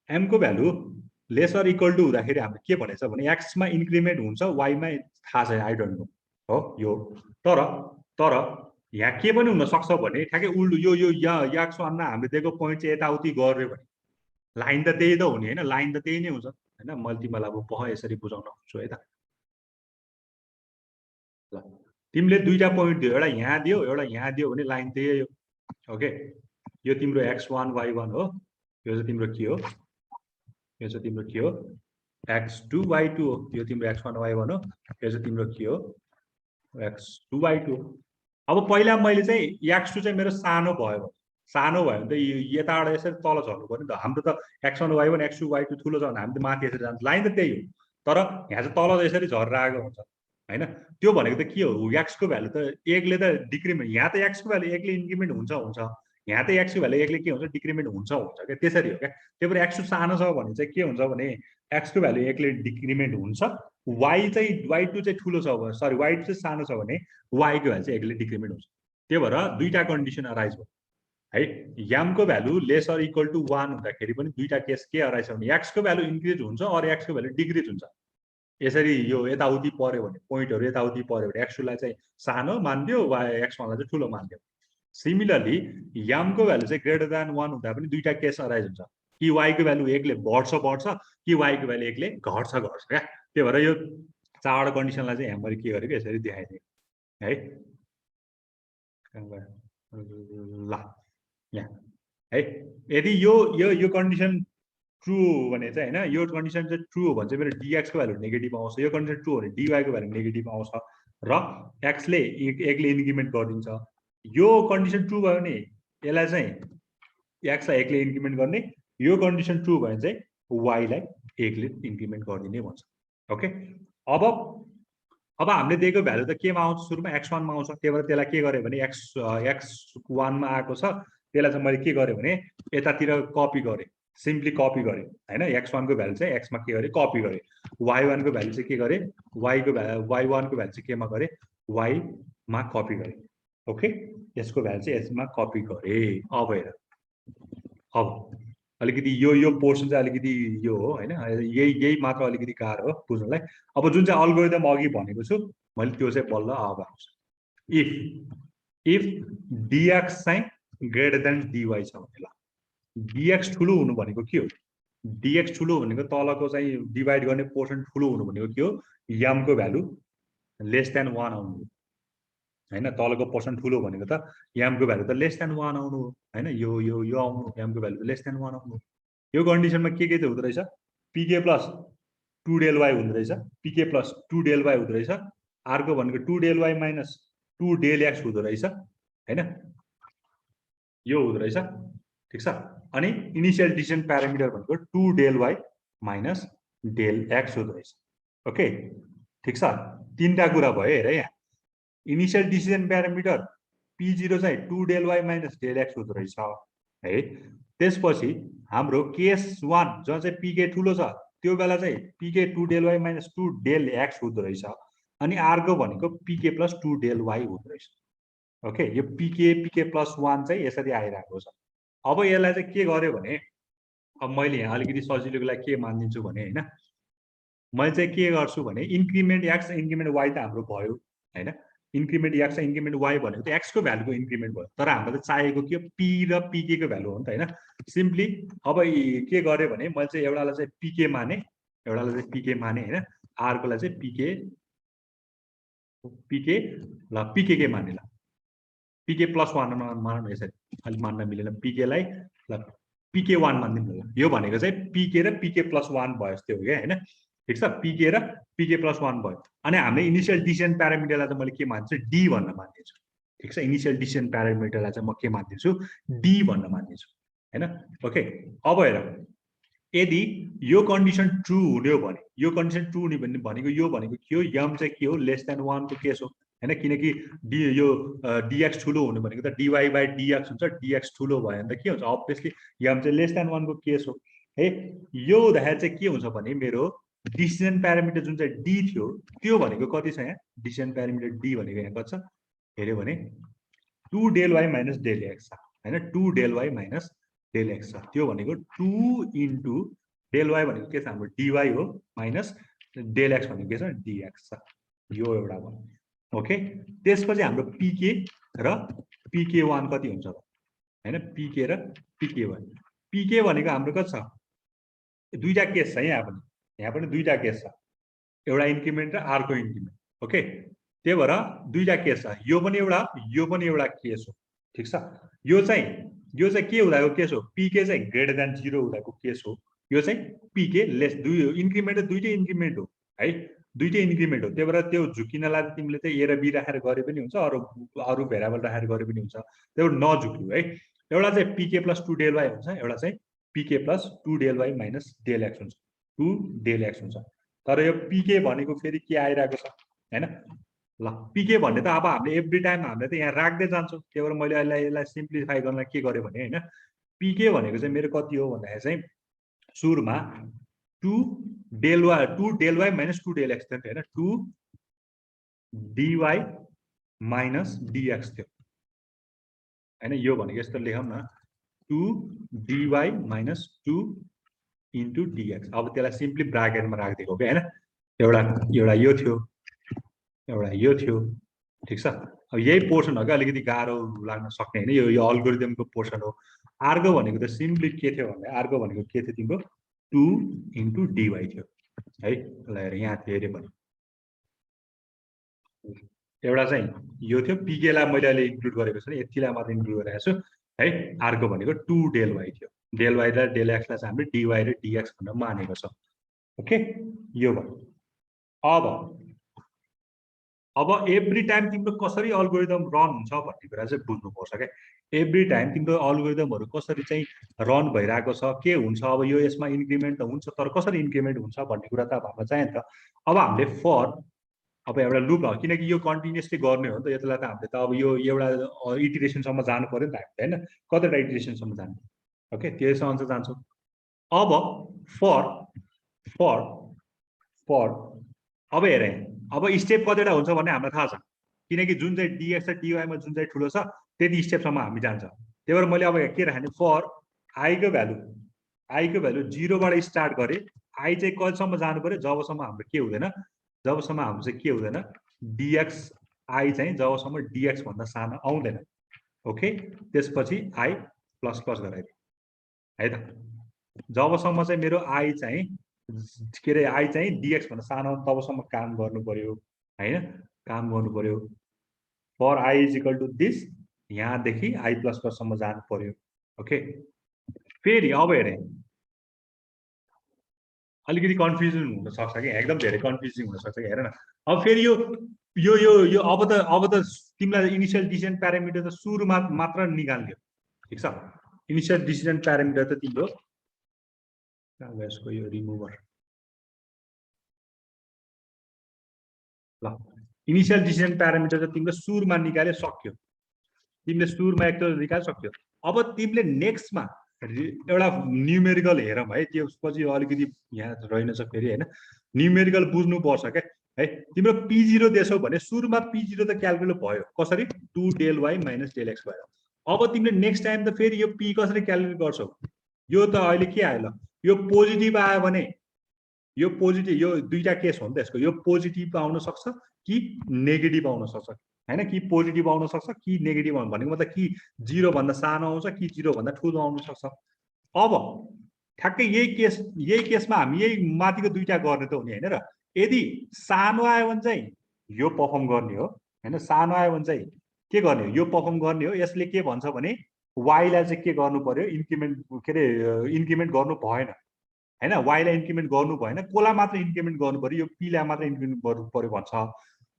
m को भ्यालु लेसर इक्वल टु हुँदाखेरि हाम्रो के भनेछ भने x मा इन्क्रिमेन्ट हुन्छ, y मा थाहा छैन, आई डोन्ट नो हो यो। तर यहाँ के पनि हुन सक्छ भने ठ्याक्कै उल्टो यो x1 मा हामीले दिएको पोइन्ट चाहिँ यताउति गर्यो भने लाइन त त्यही त हुने हैन, लाइन त त्यही नै हुन्छ हैन। मैले तिमीलाई अब पह यसरी बुझाउन खोज्छु है त। ल तिमीले दुईटा पोइन्ट दियो, एउटा यहाँ दियो एउटा यहाँ दियो भने लाइन त्यही हो। ओके, यो तिम्रो x1 y1 हो, यो चाहिँ तिम्रो के हो, यो चाहिँ तिम्रो के हो x2 y2 हो, यो तिम्रो x1 y1 हो, यो चाहिँ तिम्रो के हो x2 y2 हो। अब पहिला मैले चाहिँ x2 चाहिँ मेरो सानो भयो भने त यताबाट यसरी तल झर्नु पर्यो नि त, हाम्रो त x1 y1 x2 y2 ठुलो छ भने हामी त माथि यसरी जान्छ, लाइन त त्यही हो, तर यहाँ चाहिँ तल यसरी झरेर आएको हुन्छ हैन। त्यो भनेको त के हो, x को भ्यालु त 1 ले त डिक्रिमेन्ट, यहाँ त x को भ्यालु 1 ले इन्क्रिमेन्ट हुन्छ, यहाँ त x को भ्यालु 1 ले के हुन्छ डिक्रिमेन्ट हुन्छ क्या, त्यसरी हो क्या। त्यही भएर x2 सानो छ भने चाहिँ के हुन्छ भने x को भ्यालु 1 ले डिक्रिमेन्ट हुन्छ, y चाहिँ y2 चाहिँ ठुलो छ भने, सरी y2 चाहिँ सानो छ भने y को भ्यालु चाहिँ 1 ले डिक्रिमेन्ट हुन्छ। त्यही भएर दुईटा कन्डिसन अराइज भयो है। m को भ्यालु लेसर इक्वल टु 1 हुँदाखेरि पनि दुईटा केस के अराइज भने x को भ्यालु इन्क्रिज हुन्छ और x को भ्यालु डिक्रिज हुन्छ। यसरी यो यताउति पर्यो भने, पोइन्टहरु यताउति पर्यो भने x2 लाई चाहिँ सानो मान्दियो, x1 लाई चाहिँ ठुलो मान्दियो। सिमिलरली m को भ्यालु चाहिँ ग्रेटर देन 1 हुँदा पनि दुईटा केस अराइज हुन्छ, कि y को भ्यालु 1 ले बढ्छ कि y को भ्यालु 1 ले घट्छ क्या। त्यही भएर यो चारवटा कन्डिसनलाई चाहिँ यहाँ मैले के गरेको यसरी देखाइदिएँ है। ल यहाँ है, यदि यो कन्डिसन ट्रू हो भने चाहिँ हैन, यो कन्डिसन चाहिँ ट्रू हो भने चाहिँ मेरो dx को भ्यालु नेगेटिभ आउँछ, यो कन्डिसन ट्रू हो भने dy को भ्यालु नेगेटिभ आउँछ र x ले 1 ले इन्क्रिमेन्ट गरिदिन्छ। यो कन्डिसन ट्रू भयो भने यसलाई चाहिँ x लाई 1 ले इन्क्रिमेन्ट गर्ने, यो कन्डिसन ट्रू भयो भने चाहिँ y लाई 1 ले इन्क्रिमेन्ट गरिदिने भन्छ। ओके, अब हामीले दिएको भ्यालु त केमा आउँछ, सुरुमा x1 मा आउँछ, त्यही भएर त्यसलाई के गरे भने x1 मा आएको छ, त्यसलाई चाहिँ मैले के गरेँ भने यतातिर कपी गरेँ, सिम्पली कपी गरेँ हैन। x1 को भ्यालु चाहिँ x मा के गरेँ कपी गरेँ, y1 को भ्यालु चाहिँ के गरेँ y1 को भ्यालु चाहिँ केमा गरेँ y मा कपी गरेँ। ओके, यसको भ्यालु चाहिँ यसमा कपी गरेँ। अब हेर, अब अलिकति यो पोर्सन चाहिँ अलिकति यो हो हैन, यही मात्र अलिकति गाह्रो हो बुझ्नलाई। अब जुन चाहिँ अल्गोरिदम अघि भनेको छु मैले त्यो चाहिँ बल्ल अब आउँछ। इफ dx चाहिँ ग्रेटर देन dy छ भने, ल dx ठुलो हुनु भनेको के हो, dx ठुलो भनेको तलको चाहिँ डिभाइड गर्ने पोर्सन ठुलो हुनु भनेको के हो, m को भ्यालु लेस देन 1 आउनु हैन। तलको पोर्सन ठुलो भनेको त m को भ्यालु त लेस देन 1 आउनु हैन, यो आउनु, m को भ्यालु लेस देन 1 आउनु। यो कन्डिसनमा के चाहिँ हुँदो रहेछ, pk प्लस 2 del y हुँदो रहेछ, pk प्लस 2 del y हुँदो रहेछ, अर्को भनेको 2 del y minus 2 del x हुँदो रहेछ हैन, यो हुँदो रहेछ ठीक छ। अनि इनिशियल डिसिजन प्यारामिटर भनेको 2 del y minus del x हुँदो रहेछ। ओके ठीक छ, तीनटा कुरा भयो हेर यहाँ। इनिशियल डिसिजन प्यारामिटर p0 चाहिँ 2 del y minus del x हुँदो रहेछ है। त्यसपछि हाम्रो केस 1 जहाँ चाहिँ pk ठुलो छ त्यो बेला चाहिँ pk 2 del y minus 2 del x हुँदो रहेछ, अनि अर्को भनेको pk प्लस 2 del y हुँदो रहेछ। ओके, यो pk प्लस 1 चाहिँ यसरी आइरहेको छ। अब यसलाई चाहिँ के गर्यो भने, अब मैले यहाँ अलिकति सजिलोको लागि के मानिदिन्छु भने हैन, मैले चाहिँ के गर्छु भने इन्क्रिमेन्ट x इन्क्रिमेन्ट y त हाम्रो भयो हैन, इन्क्रिमेन्ट एक्स र इन्क्रिमेन्ट वाइ भनेको त एक्सको भ्यालुको इन्क्रिमेन्ट भयो, तर हामीलाई चाहिएको के पी र पिके को भ्यालु हो नि त होइन। सिम्पली अब के गरेँ भने मैले चाहिँ एउटालाई चाहिँ पिके माने, एउटालाई चाहिँ पिके माने होइन, आरकोलाई चाहिँ पिके पिके ल पिके के माने ल पिके प्लस 1 मानौँ यसरी, अलिक मान्न मिलेन, पिकेलाई ल पिके 1 मानिदिउँ ल। यो भनेको चाहिँ पिके र पिके प्लस 1 भयो जस्तै हो क्या होइन, ठिक छ, पिके र पिके प्लस 1 भयो। अनि हामीले इनिसियल डिसिजन प्यारामिटरलाई चाहिँ मैले के मान्छु, डी भन्न मानिदिन्छु, ठिक छ। इनिसियल डिसिजन प्यारामिटरलाई चाहिँ म के मानिदिन्छु, डी भन्न मानिदिन्छु होइन। ओके, अब हेर, यदि यो कन्डिसन ट्रु हुने हो भने, यो कन्डिसन ट्रु हुने भनेको यो भनेको के हो, यम चाहिँ के हो, लेस देन 1 को केस हो होइन, किनकि डी यो डिएक्स ठुलो हुनु भनेको त डिवाई बाई डिएक्स हुन्छ, डिएक्स ठुलो भयो भने त के हुन्छ, अभियसली यम चाहिँ लेस देन 1 को केस हो है। यो हुँदाखेरि चाहिँ के हुन्छ भने मेरो डिसिजन प्यारामिटर जुन चाहिँ डी थियो त्यो भनेको कति छ, यहाँ डिसिजन प्यारामिटर डी भनेको यहाँ कति छ हेऱ्यो भने 2 del y minus del x छ होइन, 2 del y minus del x छ, त्यो भनेको 2 इन्टु डेल वाई भनेको के छ हाम्रो डिवाई हो, माइनस डेल एक्स भनेको के छ डिएक्स छ, यो एउटा भयो। ओके, त्यसपछि हाम्रो पिके र पिके 1 कति हुन्छ होइन, पिके र पिके 1, पिके भनेको हाम्रो कति छ, दुईटा केस छ यहाँ पनि दुईटा केस छ, एउटा इन्क्रिमेन्ट र आरको इन्क्रिमेन्ट। ओके, त्यही भएर दुईटा केस छ, यो पनि एउटा केस हो, ठिक छ। यो चाहिँ के हुँदाको केस हो, पिके चाहिँ ग्रेटर देन 0 हुँदाको केस हो, यो चाहिँ पिके लेस, इन्क्रिमेन्ट दुईटै इन्क्रिमेन्ट हो है, दुईटै इन्क्रिमेन्ट हो। त्यही भएर त्यो झुकिनलाई तिमीले चाहिँ ए र बी राखेर गरे पनि हुन्छ, अरू भेरिएबल राखेर गरे पनि हुन्छ, त्यो नझुक्यौ है। एउटा चाहिँ पिके प्लस 2 डेल वाई हुन्छ, एउटा चाहिँ PK plus 2 del y minus del x हुन्छ, 2 डेल एक्स हुन्छ। तर यो पिके भनेको फेरि के आइरहेको छ होइन, ल पिके भन्ने त अब हामीले एभ्री टाइम हामीले त यहाँ राख्दै जान्छौँ, त्यही भएर मैले यसलाई सिम्प्लिफाई गर्नलाई के गरेँ भने होइन, पिके भनेको चाहिँ मेरो कति हो भन्दाखेरि चाहिँ सुरुमा 2 del y minus 2 del x थियो होइन, 2 डिवाई माइनस डिएक्स थियो होइन, यो भनेको यस्तो लेखौँ न 2 डिवाई माइनस 2 इन्टु डिएक्स। अब त्यसलाई सिम्पली ब्राकेटमा राखिदिएको क्या होइन, एउटा यो थियो, एउटा यो थियो, ठिक छ। अब यही पोर्सन हो क्या अलिकति गाह्रो लाग्न सक्ने होइन, यो अल्गोरिदमको पोर्सन हो। अर्को भनेको त सिम्पली के थियो भन्दा, अर्को भनेको के थियो तिम्रो 2 इन्टु डिवाई थियो है, ल यहाँ थियो हेऱ्यो भने एउटा चाहिँ यो थियो, पिकेलाई मैले अहिले इन्क्लुड गरेको छु, यतिलाई मात्र इन्क्लुड गरिरहेको छु है। अर्को भनेको 2 डेल वाई थियो, डेल वाई र डेल एक्सलाई चाहिँ हामीले डिवाई र डिएक्स भनेर मानेको छ। ओके, यो भयो। अब एभ्री टाइम तिम्रो कसरी अल्गोरिदम रन हुन्छ भन्ने कुरा चाहिँ बुझ्नुपर्छ क्या। एभ्री टाइम तिम्रो अल्गोरिदमहरू कसरी चाहिँ रन भइरहेको छ, के हुन्छ, अब यो यसमा इन्क्रिमेन्ट त हुन्छ तर कसरी इन्क्रिमेन्ट हुन्छ भन्ने कुरा त अब हामीलाई चाहियो नि त। अब हामीले फर अब एउटा लुप हो, किनकि यो कन्टिन्युसली गर्ने हो नि त, यसलाई त हामीले त अब यो एउटा इटिरेसनसम्म जानु पर्यो नि त हामीले होइन, कतिवटा इटिरेसनसम्म जानु, ओके त्यसमा अनुसार जान्छौँ। अब फर अब हेरेँ, अब स्टेप कतिवटा हुन्छ भन्ने हामीलाई थाहा छ, किनकि जुन चाहिँ डिएक्स र डिवाईमा जुन चाहिँ ठुलो छ त्यति स्टेपसम्म हामी जान्छ। त्यही भएर मैले अब के राखेँ, फर आईको भ्यालु 0बाट स्टार्ट गरेँ, आई चाहिँ कतिसम्म जानु पर्यो, जबसम्म हाम्रो के हुँदैन, जबसम्म हाम्रो चाहिँ के हुँदैन डिएक्स आई चाहिँ जबसम्म डिएक्स भन्दा सानो आउँदैन। ओके, त्यसपछि आई प्लस प्लस गराइदिएँ है त, जबसम्म चाहिँ मेरो आई चाहिँ के अरे आई चाहिँ डिएक्स भन्दा सानो तबसम्म काम गर्नु पर्यो होइन, काम गर्नु पर्यो। For i is equal to this, यहाँदेखि आई प्लस प्लससम्म जानु पर्यो। ओके, फेरि अब हेरेँ अलिकति कन्फ्युजन हुनसक्छ कि, एकदम धेरै कन्फ्युजिङ हुनसक्छ कि, हेर न। अब फेरि यो यो यो यो अब त तिमीलाई इनिसियल डिसिजन प्यारामिटर त सुरुमा मात्र निकाल्यो, ठिक छ। इनिसियल डिसिजन प्यारामिटर त तिम्रो यसको यो रिमुभर ल, इनिसियल डिसिजन प्यारामिटर त तिम्रो सुरुमा निकाले सक्यो, तिमीले सुरुमा एकताल निकाल सक्यो। अब तिमीले नेक्स्टमा एउटा न्युमेरिकल हेरौँ है, त्यसपछि अलिकति यहाँ रहेनछ फेरि होइन, न्युमेरिकल बुझ्नुपर्छ क्या है। तिम्रो P0 देशौ भने सुरुमा P0 त क्यालकुलेट भयो, कसरी 2 del y minus del x भयो। अब तिमीले नेक्स्ट टाइम त फेरि यो P कसरी क्यालकुलेट गर्छौ, यो त अहिले के आयो ल, यो पोजिटिभ आयो भने यो पोजिटिभ, यो दुईटा केस हो नि त यसको, यो पोजिटिभ आउन सक्छ कि नेगेटिभ आउन सक्छ हैन, कि पोजिटिभ आउन सक्छ कि नेगेटिभ आउन, भनेको मतलब कि 0 भन्दा सानो आउँछ कि 0 भन्दा ठुलो आउन सक्छ। अब ठ्याक्कै यही केसमा हामी यही माथिको दुईटा गर्ने त हो नि हैन र। यदि सानो आयो भने चाहिँ यो परफर्म गर्ने हो हैन, सानो आयो भने चाहिँ के गर्ने हो, यो परफर्म गर्ने हो। यसले के भन्छ भने y लाई चाहिँ के गर्नु पर्यो, इन्क्रिमेन्ट के रे इन्क्रिमेन्ट गर्नु भएन हैन, y लाई इन्क्रिमेन्ट गर्नु भएन, कोला मात्र इन्क्रिमेन्ट गर्नु पर्यो, यो p लाई मात्र इन्क्रिमेन्ट गर्नु पर्यो भन्छ।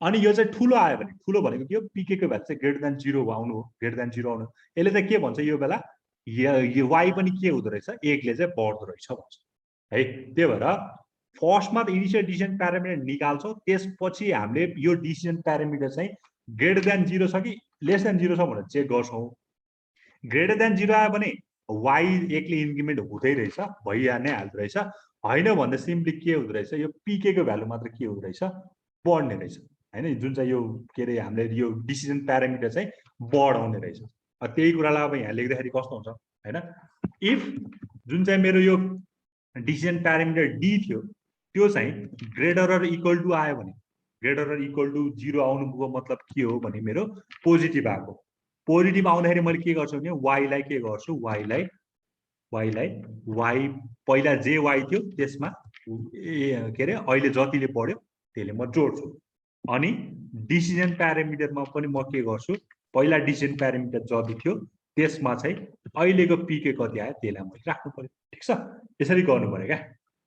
अनि यो चाहिँ ठुलो आयो भने, ठुलो भनेको के हो, pk को भ्यालु चाहिँ ग्रेटर देन 0 आउनु हो, ग्रेटर देन 0 आउनु। यसले चाहिँ के भन्छ यो बेला, यो y पनि के हुँदो रहेछ, 1 ले चाहिँ बढ्दो रहेछ भन्छ है। त्यही भएर फर्स्टमा त इनिशियल डिसिजन प्यारामिटर निकाल्छौँ, त्यसपछि हामीले यो डिसिजन प्यारामिटर चाहिँ ग्रेटर देन 0 छ कि लेस देन 0 छ भनेर चेक गर्छौँ। ग्रेटर देन 0 आयो भने y 1 ले इन्क्रिमेन्ट हुँदै रहेछ, भइहाल्ने हाल्दो रहेछ। होइन भन्दा सिम्पली के हुँदो रहेछ, यो pk को भ्यालु मात्र के हुँदो रहेछ, बढ्ने रहेछ हैन, जुन चाहिँ यो के रे हामीले यो डिसिजन प्यारामिटर चाहिँ बढाउने रहेछ। त्यही कुरालाई अब यहाँ लेख्दाखेरि कस्तो हुन्छ हैन, इफ जुन चाहिँ मेरो यो डिसिजन प्यारामिटर डी थियो त्यो चाहिँ ग्रेटर अर इक्वल टु आयो भने, ग्रेटर अर इक्वल टु 0 आउनुको मतलब के हो भने मेरो पोजिटिभ आएको। पोजिटिभ आउँदाखेरि मैले के गर्छु भने y लाई के गर्छु, y लाई y पहिला जे y थियो त्यसमा के रे अहिले जतिले बढ्यो त्यसले म जोड्छु। अनि डिसिजन प्यारामिटरमा पनि म के गर्छु, पहिला डिसिजन प्यारामिटर जति थियो त्यसमा चाहिँ अहिलेको pk कति आयो त्यसलाई मैले राख्नु पर्यो। ठिक छ, यसरी गर्नु पर्यो क्या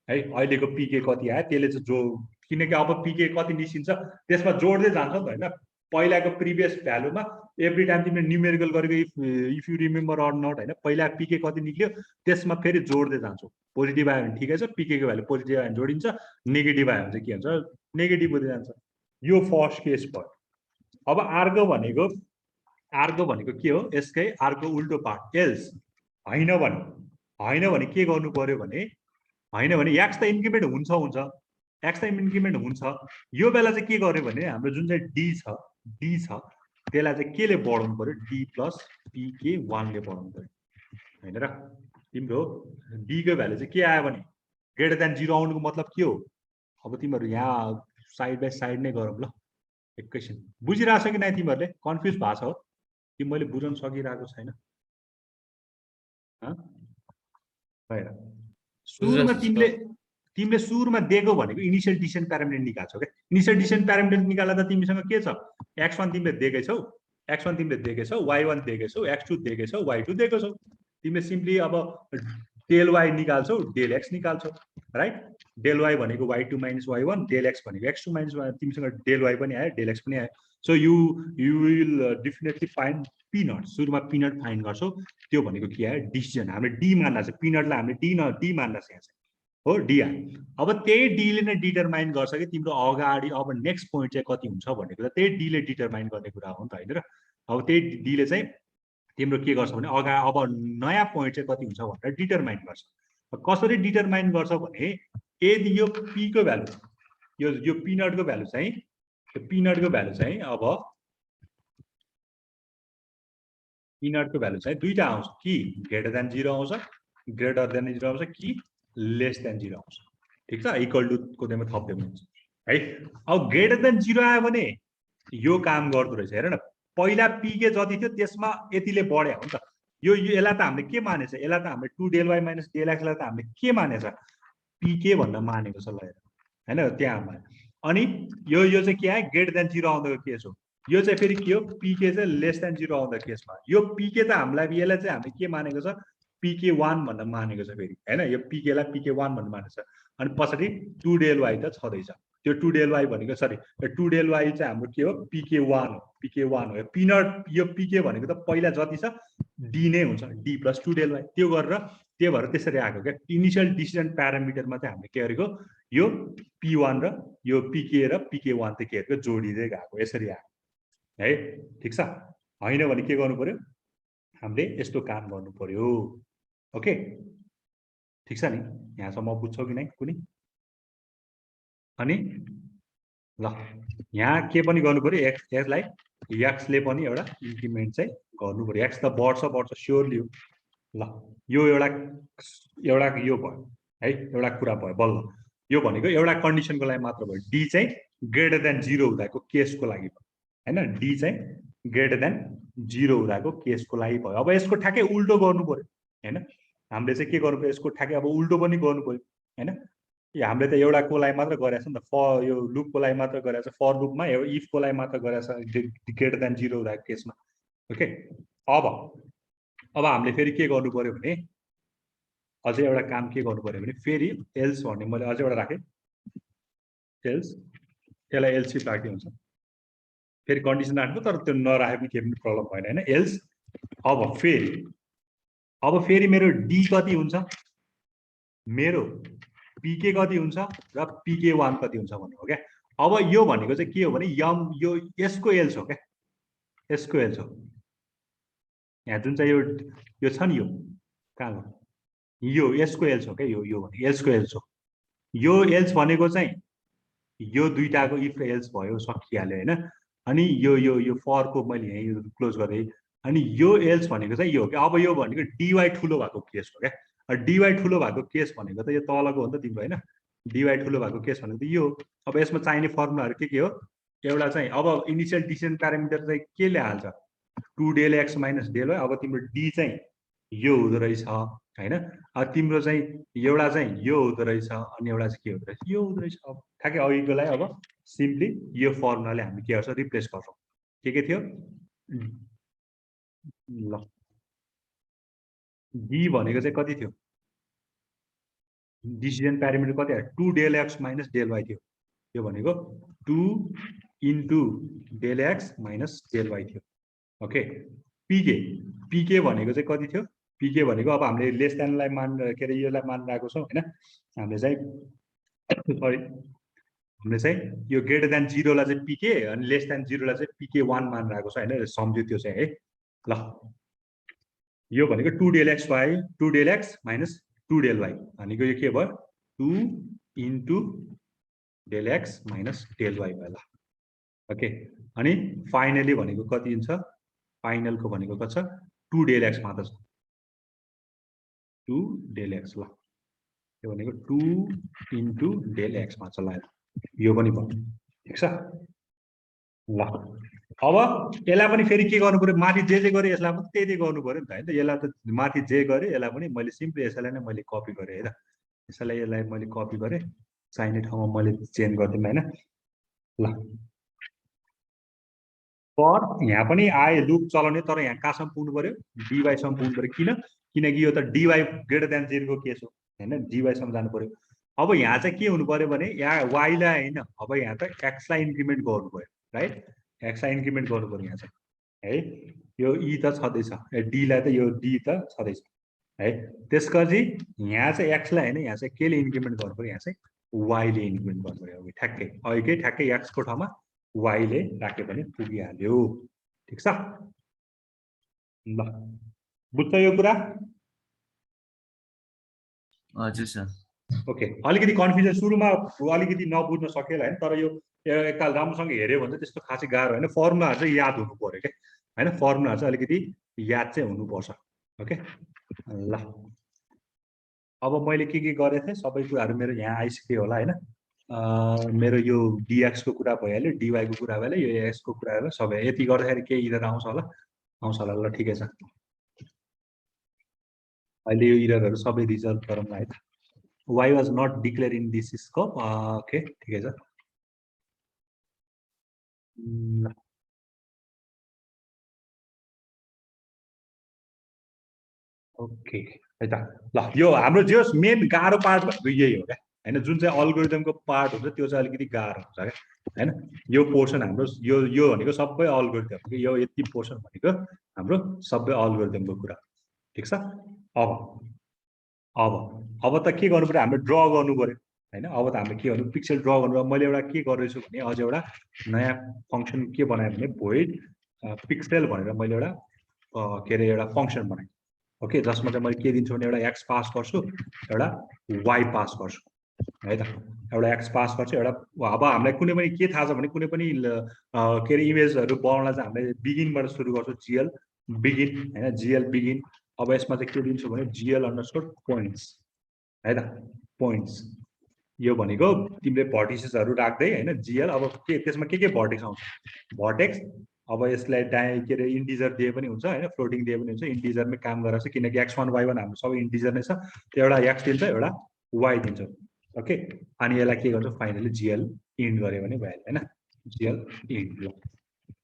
है। अहिलेको pk कति आयो त्यसले चाहिँ जो, किनकि अब pk कति निस्किन्छ त्यसमा जोड्दै जान्छ नि त हैन। पहिलाको प्रिभियस भ्यालुमा एभ्री टाइम तिमीले न्युमेरिकल गरेको if you remember or not हैन, पहिला pk कति निक्ल्यो त्यसमा फेरि जोड्दै जान्छौ। पोजिटिभ आयो भने ठिकै छ, pk को भ्यालु पोजिटिभ आयो भने जोडिन्छ, नेगेटिभ आयो भने चाहिँ के हुन्छ, नेगेटिभ हुँदै जान्छ। यो फर्स्ट केस भयो। अब अर्को भनेको के हो, यसकै अर्को उल्टो पार्ट, एल्स होइन भने के गर्नु पर्यो भने, होइन भने x त इन्क्रिमेन्ट हुन्छ x त इन्क्रिमेन्ट हुन्छ। यो बेला चाहिँ के गर्यो भने हाम्रो जुन चाहिँ d छ त्यसलाई चाहिँ केले बढाउनु पर्यो, d प्लस pk 1 ले बढाउनु पर्यो हैन र। तिम्रो d को भ्यालु चाहिँ के आयो भने ग्रेटर देन 0 आउनुको मतलब के हो। अब तिमीहरू यहाँ साइड बाई साइड नै गरौँ ल एकैछिन। बुझिरहेछ कि नै तिमीहरूले, कन्फ्युज भएको छ हो कि मैले बुझाउन सकिरहेको छैन। सुरुमा तिमीले सुरुमा दिएको भनेको इनिशियल डिसिजन प्यारामिटर निकाल्छौ क्या। इनिशियल डिसिजन प्यारामिटर निकाल्दा त तिमीसँग के छ, x1 तिमीले दिएकै छौ, y1 दिएकै छौ, x2 दिएकै छौ, y2 दिएको छौ। तिमीले सिम्पली अब डेल y निकाल्छौ, डेल x निकाल्छौ राइट। डेल y भनेको y2 minus y1, del x भनेको x2 माइनस y, तिमीसँग डेल y पनि आयो, डेल x पनि आयो। So you will definitely find P naught. सुरुमा पी नट फाइन्ड गर्छौ, त्यो भनेको के आयो, डिसिजन। हामीले डी मान्दा छ, पी नटलाई हामीले डी मान्दा छ यहाँ चाहिँ हो, डी आयो। अब त्यही डीले नै डिटरमाइन गर्छ कि तिम्रो अगाडि अब नेक्स्ट पोइन्ट चाहिँ कति हुन्छ भनेको, त्यही डीले डिटरमाइन गर्ने कुरा हो नि त हैन र। अब त्यही डीले चाहिँ तिम्रो के गर्छ भने अगाडि अब नयाँ पोइन्ट चाहिँ कति हुन्छ भनेर डिटरमाइन गर्छ। कसरी डिटरमाइन गर्छ भने, यदि यो पी को भ्यालु, यो पी नटको भ्यालु चाहिँ, अब पी नटको भ्यालु चाहिँ दुईटा आउँछ, कि ग्रेटर देन 0 आउँछ, ग्रेटर देन 0 आउँछ कि लेस देन 0 आउँछ। ठिक छ, इक्वल टु को त्यसमा थप्दै हुन्छ है। अब ग्रेटर देन 0 आयो भने यो काम गर्दो रहेछ, हेर न। पहिला pk जति थियो त्यसमा यतिले बढ्यो हो नि त। यो यसलाई त हामीले के मानेछ, यसलाई त हामीले 2 del y minus del x लाई त हामीले के मानेछ, pk भनेर मानेको छ ल हैन त्यहाँ। अनि यो चाहिँ के आयो, ग्रेटर देन 0 आउँदाको केस हो। यो चाहिँ फेरि के हो, pk चाहिँ लेस देन 0 आउँदा केसमा। यो pk त हामीलाई यसलाई चाहिँ हामीले के मानेको छ, pk1 भनेर मानेको छ फेरि हैन। यो pk लाई pk1 भनेर मानेको छ। अनि पछाडि 2 डेल y त छँदैछ। त्यो 2 डेल y भनेको सरी, 2 डेल y चाहिँ हाम्रो के हो, pk1 हो, pk1 हो। पी नट यो pk भनेको त पहिला जति छ d नै हुन्छ, d प्लस 2 डेल y। त्यो गरेर त्यही भएर त्यसरी आएको क्या। इनिशियल डिसिजन प्यारामिटरमा चाहिँ हामीले के गरेको, यो p1 र यो pk र pk1 चाहिँ के गरेको जोडिँदै गएको, यसरी आएको है। ठिक छ, होइन भने के गर्नु पर्यो, हामीले यस्तो काम गर्नु पर्यो। ओके ठिक छ नि, यहाँसम्म बुझ्छौ कि नै कुनै। अनि ल यहाँ के पनि गर्नु पर्यो, यसलाई x ले पनि एउटा इन्क्रिमेन्ट चाहिँ गर्नु पर्यो। x त बढ्छ स्योरली हो। ल यो एउटा यो भयो है, एउटा कुरा भयो बल्ल। यो भनेको एउटा कन्डिसनको लागि मात्र भयो, d चाहिँ ग्रेटर देन 0 हुँदाको केसको लागि भयो। हैन डी चाहिँ ग्रेटर देन 0 हुँदाको केसको लागि भयो। अब यसको ठ्याक्कै उल्टो गर्नु पर्यो हैन, हामीले चाहिँ के गर्नु पर्यो, यसको ठ्याक्कै अब उल्टो पनि गर्नु पर्यो हैन। हामीले त एउटा को लागि मात्र गरेछ नि त, फर यो लुपको लागि मात्र गरेछ, फर लुपमा एउटा इफको लागि मात्र गरेछ ग्रेटर देन 0 हुँदाको केसमा। ओके, अब हामीले फेरि के गर्नु पर्यो भने अझै एउटा काम के गर्नु पर्यो भने फेरि एल्स भन्ने मैले अझै एउटा राखेँ, एल्स, त्यसलाई एल्स राख्दै हुन्छ, फेरि कन्डिसन राख्नु, तर त्यो नराखे पनि केही पनि प्रब्लम भएन हैन। एल्स अब फेरि मेरो डी कति हुन्छ, मेरो पीके कति हुन्छ र pk1 कति हुन्छ भन्नु हो क्या। अब यो भनेको चाहिँ के हो भने यम यो यसको एल्स हो क्या, यसको एल्स हो। यहाँ जुन चाहिँ यो छ नि, यो कहाँ हो, यो यसको एल्स हो क्या, यो भनेको एल्सको एल्स हो। यो एल्स भनेको चाहिँ यो दुईटाको इफ एल्स भयो, सकिहाल्यो हैन। अनि यो फरको मैले यही क्लोज गरेँ। अनि यो एल्स भनेको चाहिँ यो हो क्या। अब यो भनेको डीवाई ठुलो भएको केस हो क्या। डीवाई ठुलो भएको केस भनेको त यो तलको हो नि त तिम्रो हैन, डीवाई ठुलो भएको केस भनेको त यो। अब यसमा चाहिने फर्मुलाहरू के हो, एउटा चाहिँ अब इनिशियल डिसिजन प्यारामिटर चाहिँ के ल्याइहाल्छ, 2 del x minus del y। अब तिम्रो डी चाहिँ यो हुँदो रहेछ हैन, अब तिम्रो चाहिँ एउटा चाहिँ यो हुँदो रहेछ, अनि एउटा चाहिँ के हुँदो रहेछ, यो हुँदो रहेछ। अब ठ्याक्कै अघिकोलाई अब सिम्पली यो फर्मुलाले हामी के गर्छौँ, रिप्लेस गर्छौँ। के थियो ल, डी भनेको चाहिँ कति थियो, डिसिजन प्यारामिटर कति आयो, 2 del x minus del y थियो। यो भनेको 2 into del x minus del y थियो। ओके, पीके भनेको चाहिँ कति थियो, पीके भनेको अब हामीले लेस देनलाई मान के अरे योलाई मानिरहेको छौँ हैन। हामीले चाहिँ सरी, हामीले चाहिँ यो ग्रेटर देन 0 लाई चाहिँ पीके अनि लेस देन 0 लाई चाहिँ pk1 मानिरहेको छ हैन, सम्झ्यो त्यो चाहिँ है। ल, यो भनेको 2 del x minus 2 del y भनेको यो के भयो, 2 into del x minus del y भयो। ल ओके, अनि फाइनली भनेको कति हुन्छ, फाइनलको भनेको कति छ, 2 del x मात्र छ, 2 del x। ल, यो भनेको 2 into del x मात्र छ। ल, यो पनि भयो, ठिक छ। ल, अब यसलाई पनि फेरि के गर्नु पर्यो, माथि जे गरे यसलाई पनि त्यही गर्नु पर्यो नि त हैन। यसलाई त माथि जे गरे यसलाई पनि मैले सिम्पली यसलाई नै मैले कपी गरेँ है त, यसलाई मैले कपी गरेँ, चाहिने ठाउँमा मैले चेन्ज गरिदिएँ हैन। ल, पर यहाँ पनि आए लुप चलाउने, तर यहाँ कहाँसम्म पुग्नु पर्यो, डीवाई सम्म पुग्नु पर्यो। किनकि यो त डीवाई ग्रेटर देन 0 को केस हो हैन, डीवाई सम्म जानु पर्यो। अब यहाँ चाहिँ के हुनु पर्यो भने यहाँ वाईलाई हैन, अब यहाँ त एक्सलाई इन्क्रिमेन्ट गर्नु पर्यो राइट, एक्सलाई इन्क्रिमेन्ट गर्नु पर्यो यहाँ चाहिँ है। यो ई त छँदैछ, डीलाई त यो डी त छँदैछ है। त्यसपछि यहाँ चाहिँ एक्सलाई हैन, यहाँ चाहिँ केले इन्क्रिमेन्ट गर्नु पर्यो, यहाँ चाहिँ वाईले इन्क्रिमेन्ट गर्नु पर्यो। ठ्याक्कै अघिकै ठ्याक्कै एक्सको ठाउँमा वाईले राखे पनि पुगिहाल्यो, ठिक छ। ल, बुझ्छ यो कुरा? हजुर सर। ओके, अलिकति कन्फ्युजन सुरुमा अलिकति नबुझ्न सकेला हैन, तर यो एकताल राम्रोसँग हेऱ्यो भने त्यस्तो खासै गाह्रो हैन। फर्मुलाहरू चाहिँ याद हुनु पर्यो क्या हैन, फर्मुलाहरू चाहिँ अलिकति याद चाहिँ हुनुपर्छ। ओके, ल, अब मैले के गरेँ थिएँ सबै कुराहरू मेरो यहाँ आइसक्यो होला हैन। मेरो यो dx को कुरा भइहाल्यो, dy को कुरा भइहाल्यो, यो x को कुरा भइहाल्यो, सबै यति गर्दाखेरि के इरर आउँछ होला, ल ठिकै छ। अहिले यो इररहरू सबै रिजल्भ गरौँ है त। y was not declared in this scope। Okay, ठिकै छ। ओके है त। ल, यो हाम्रो जो मेन गाह्रो पार्ट भनेको यही हो क्या हैन, जुन चाहिँ अल्गोरिदमको पार्ट हुन्छ त्यो चाहिँ अलिकति गाह्रो हुन्छ क्या हैन। यो पोर्सन हाम्रो यो भनेको सबै अल्गोरिदम, यो यति पोर्सन भनेको हाम्रो सबै अल्गोरिदमको कुरा, ठिक छ। अब त के गर्नु पर्यो, हामीले ड्र गर्नु पर्यो हैन। अब त हामीले के गर्नु, पिक्सल ड्र गर्नु। मैले एउटा के गर्दैछु भने अझ एउटा नयाँ फङ्सन के बनाएँ भने भोइड पिक्सेल भनेर मैले एउटा के अरे एउटा फङ्सन बनाएँ। ओके, जसमा चाहिँ मैले के दिन्छु भने एउटा एक्स पास गर्छु, एउटा वाई पास गर्छु है त, एउटा एक्स पास गर्छु, एउटा। अब हामीलाई कुनै पनि के थाहा छ भने कुनै पनि के अरे इमेजहरू बनाउन चाहिँ हामीले बिगिनबाट सुरु गर्छु, जिएल बिगिन हैन, जिएल बिगिन। अब यसमा चाहिँ के दिन्छु भने जिएल_पोइन्ट्स है त, पोइन्ट्स। यो भनेको तिमीले भर्टिसेसहरू राख्दै होइन जिएल अब के त्यसमा के भर्टेक्स आउँछ भर्टेक्स अब यसलाई के अरे इन्टिजर दिए पनि हुन्छ होइन फ्लोटिङ दिए पनि हुन्छ इन्टिजरमै काम गरेर चाहिँ किनकि x1 y1 हाम्रो सबै इन्टिजर नै छ एउटा x दिन्छ एउटा y दिन्छ ओके अनि यसलाई के गर्छ फाइनली जिएल इन्ड गऱ्यो भने भइहाल्यो होइन जिएल इन्ड ल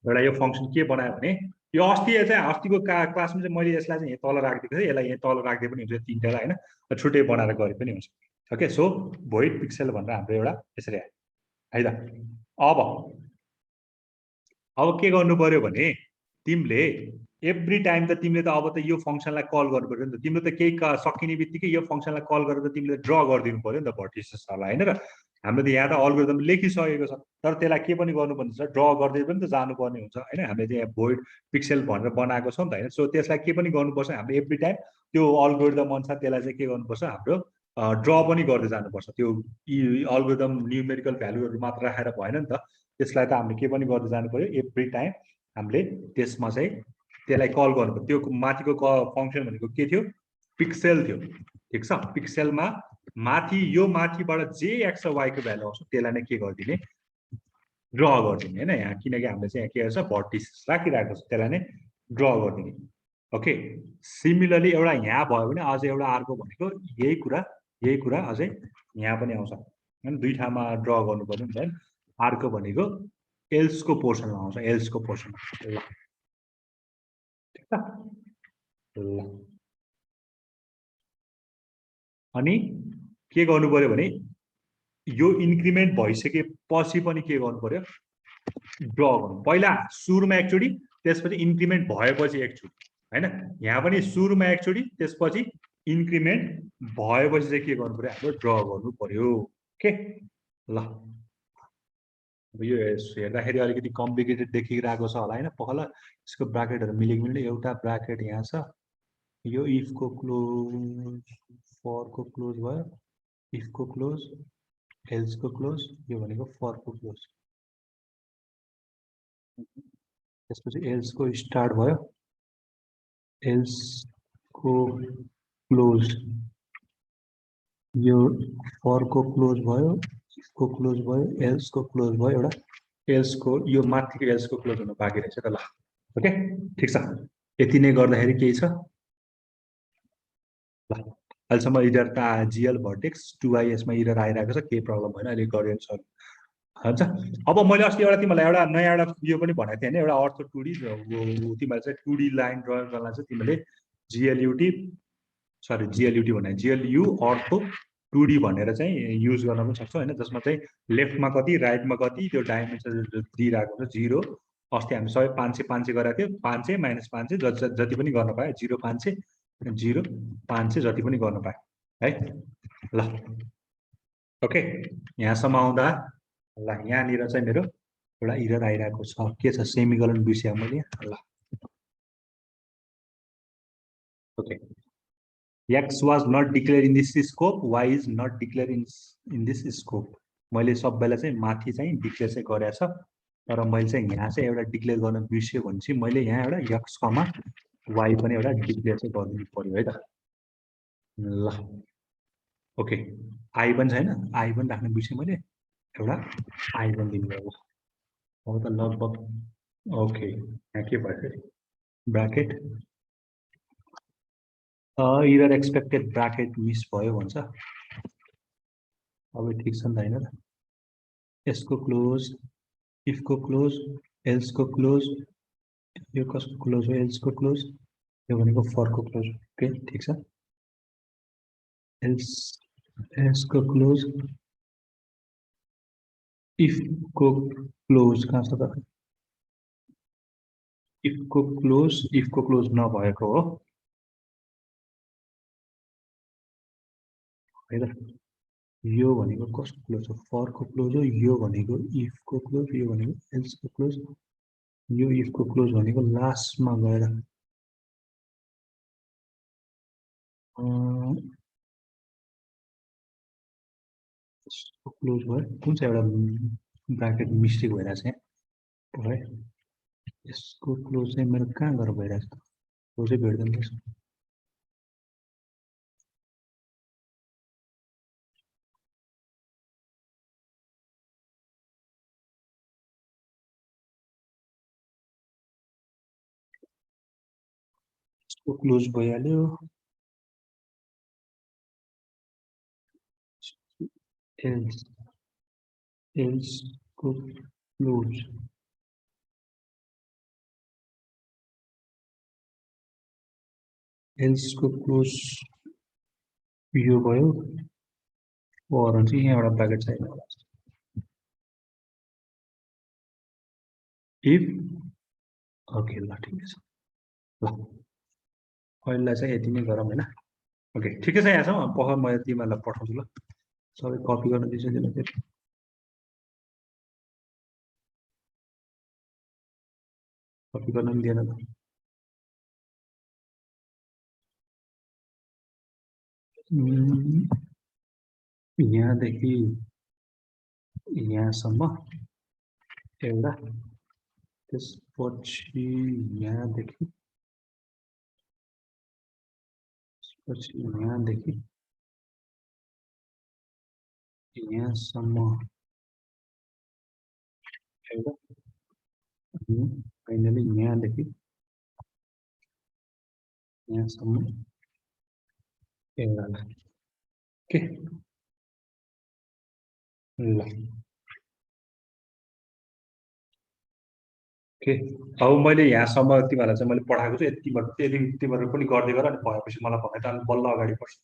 एउटा यो फङ्सन के बनायो भने यो अस्तिको क्लासमा चाहिँ मैले यसलाई चाहिँ तल राखिदिएको थिएँ यसलाई यहाँ तल राख्दै पनि हुन्छ तिनवटा होइन छुट्टै बनाएर गरे पनि हुन्छ ओके सो भोइड पिक्सेल भनेर हाम्रो एउटा यसरी आयो है त अब के गर्नु पर्यो भने तिमीले एभ्री टाइम त तिमीले त अब त यो फङ्सनलाई कल गर्नु पर्यो नि त तिमीले त केही सकिने बित्तिकै यो फङ्सनलाई कल गरेर त तिमीले ड्र गरिदिनु पर्यो नि त भर्टिसेसहरूलाई होइन र हाम्रो त यहाँ त अल्गोरिदम लेखिसकेको छ तर त्यसलाई के पनि गर्नुपर्ने छ ड्र गर्दै पनि त जानुपर्ने हुन्छ होइन हामीले चाहिँ यहाँ भोइड पिक्सेल भनेर बनाएको छौँ नि त होइन सो त्यसलाई के पनि गर्नुपर्छ हामीले एभ्री टाइम त्यो अल्गोरिदम अनुसार त्यसलाई चाहिँ के गर्नुपर्छ हाम्रो ड्र पनि गर्दै जानुपर्छ त्यो अल्गोरिदम न्युमेरिकल भ्यालुहरू मात्र राखेर भएन नि त त्यसलाई त हामीले के पनि गर्दै जानु पर्यो एभ्री टाइम हामीले त्यसमा चाहिँ त्यसलाई कल गर्नु पर्यो त्यो माथिको फङ्सन भनेको के थियो पिक्सेल थियो ठिक छ पिक्सेलमा माथि यो माथिबाट जे एक्स र वाईको भ्यालु आउँछ त्यसलाई नै के गरिदिने ड्र गरिदिने होइन यहाँ किनकि हामीले चाहिँ यहाँ के गर्छ भर्टिसेस राखिरहेको छ त्यसलाई नै ड्र गरिदिने ओके सिमिलरली एउटा यहाँ भयो भने अझै एउटा अर्को भनेको यही कुरा अझै यहाँ पनि आउँछ होइन दुई ठाउँमा ड्र गर्नु पर्यो नि त अर्को भनेको एल्सको पोर्सनमा आउँछ एल्सको पोर्सनमा ल ठिक छ ल अनि के गर्नु पर्यो भने यो इन्क्रिमेन्ट भइसकेपछि पनि के गर्नु पर्यो ड्र गर्नु पहिला सुरुमा एकचोटि त्यसपछि इन्क्रिमेन्ट भएपछि एकचोटि होइन यहाँ पनि सुरुमा एकचोटि त्यसपछि इन्क्रिमेन्ट भएपछि चाहिँ के गर्नु पर्यो हाम्रो ड्र गर्नु पर्यो ओके ल अब यो हेर्दाखेरि अलिकति कम्प्लिकेटेड देखिरहेको छ होला होइन पहिला यसको ब्राकेटहरू मिलेको मिल्ने एउटा ब्राकेट यहाँ छ यो इफको क्लोज फरको क्लोज भयो इफको क्लोज एल्सको क्लोज यो भनेको फरको क्लोज त्यसपछि एल्सको स्टार्ट भयो एल्सको क्लोज यो फरको क्लोज भयो इफको क्लोज भयो एल्सको क्लोज भयो एउटा एल्सको यो माथिको एल्सको क्लोज हुन बाँकी रहेछ त ल ओके ठिक छ यति नै गर्दाखेरि केही छ ल अहिलेसम्म इडर त जिएल भर्टेक्स 2ISमा इडर आइरहेको छ केही प्रब्लम भएन अहिले गरिन्छ हुन्छ अब मैले अस्ति एउटा तिमीलाई एउटा नयाँ एउटा यो पनि भनेको थिएँ होइन एउटा अर्थो 2D तिमीलाई चाहिँ 2D लाइन ड्रइङ गर्न चाहिँ तिमीले जिएलयुटी भने जिएलयु अर्थो 2D भनेर चाहिँ युज गर्न पनि सक्छौ होइन जसमा चाहिँ लेफ्टमा कति राइटमा कति त्यो डाइमेन्सन दिइरहेको छ 0 अस्ति हामी सबै 500 500 गरेको थियो 500 माइनस 500 जति पनि गर्न पायो 0 500 0 500 जति पनि गर्न पायो है ल ओके यहाँसम्म आउँदा ल यहाँनिर चाहिँ मेरो एउटा इरर आइरहेको छ के छ सेमिकोलन बिर्सेँ मैले ल okay x was not declared in this scope y is not declared in this scope मैले सबैलाई चाहिँ माथि चाहिँ डिक्लेयर चाहिँ गरेको छ तर मैले चाहिँ यहाँ चाहिँ एउटा डिक्लेयर गर्न बिर्सेँ भने चाहिँ मैले यहाँ एउटा x, y पनि एउटा डिक्लेयर चाहिँ गर्नु पर्यो है त ल ओके आई पनि छैन आई पनि राख्न बिर्सेँ मैले एउटा आई पनि दिनुभयो अब त लगभग ओके यहाँ के भयो फेरि bracket error expected bracket miss भयो भन्छ अब ठिक छ नि त होइन यसको क्लोज इफको क्लोज एल्सको क्लोज यो कसको क्लोज हो एल्सको क्लोज यो भनेको फरको क्लोज ओके ठिक छ एल्सको क्लोज इफको क्लोज कहाँ छ त इफको क्लोज नभएको हो है त यो भनेको कसको क्लोज हो फरको क्लोज हो यो भनेको इफको क्लोज यो भनेको एल्सको क्लोज यो इफको क्लोज भनेको लास्टमा गएर क्लोज भयो कुन चाहिँ एउटा ब्राकेट मिस्टेक भइरहेछ है यसको क्लोज चाहिँ मेरो कहाँ गएर भइरहेछ क्लोजै भेट्दैन त्यसको यसको क्लोज भइहाल्यो एल्स को क्लोज को क्लोज यो भयो और चाहिँ यहाँ एउटा ब्र्याकेट छैन इफ ओके ल ठिकै छ ल अहिलेलाई चाहिँ यति नै गरौँ हैन ओके ठिकै छ यहाँसम्म पख म तिमीहरूलाई पठाउँछु ल सबै कपी गर्न दिन्छु त्यसलाई फेरि कपी गर्न पनि दिएन त यहाँदेखि यहाँसम्म एउटा त्यसपछि यहाँदेखि यहाँसम्म एउटा अनि फाइनली यहाँदेखि यहाँसम्म एउटा के ल के अब मैले यहाँसम्म तिमीहरूलाई चाहिँ मैले पठाएको छु यतिबाट तिमीहरू पनि गर्दै गर अनि भएपछि मलाई भने त बल्ल अगाडि बढ्छ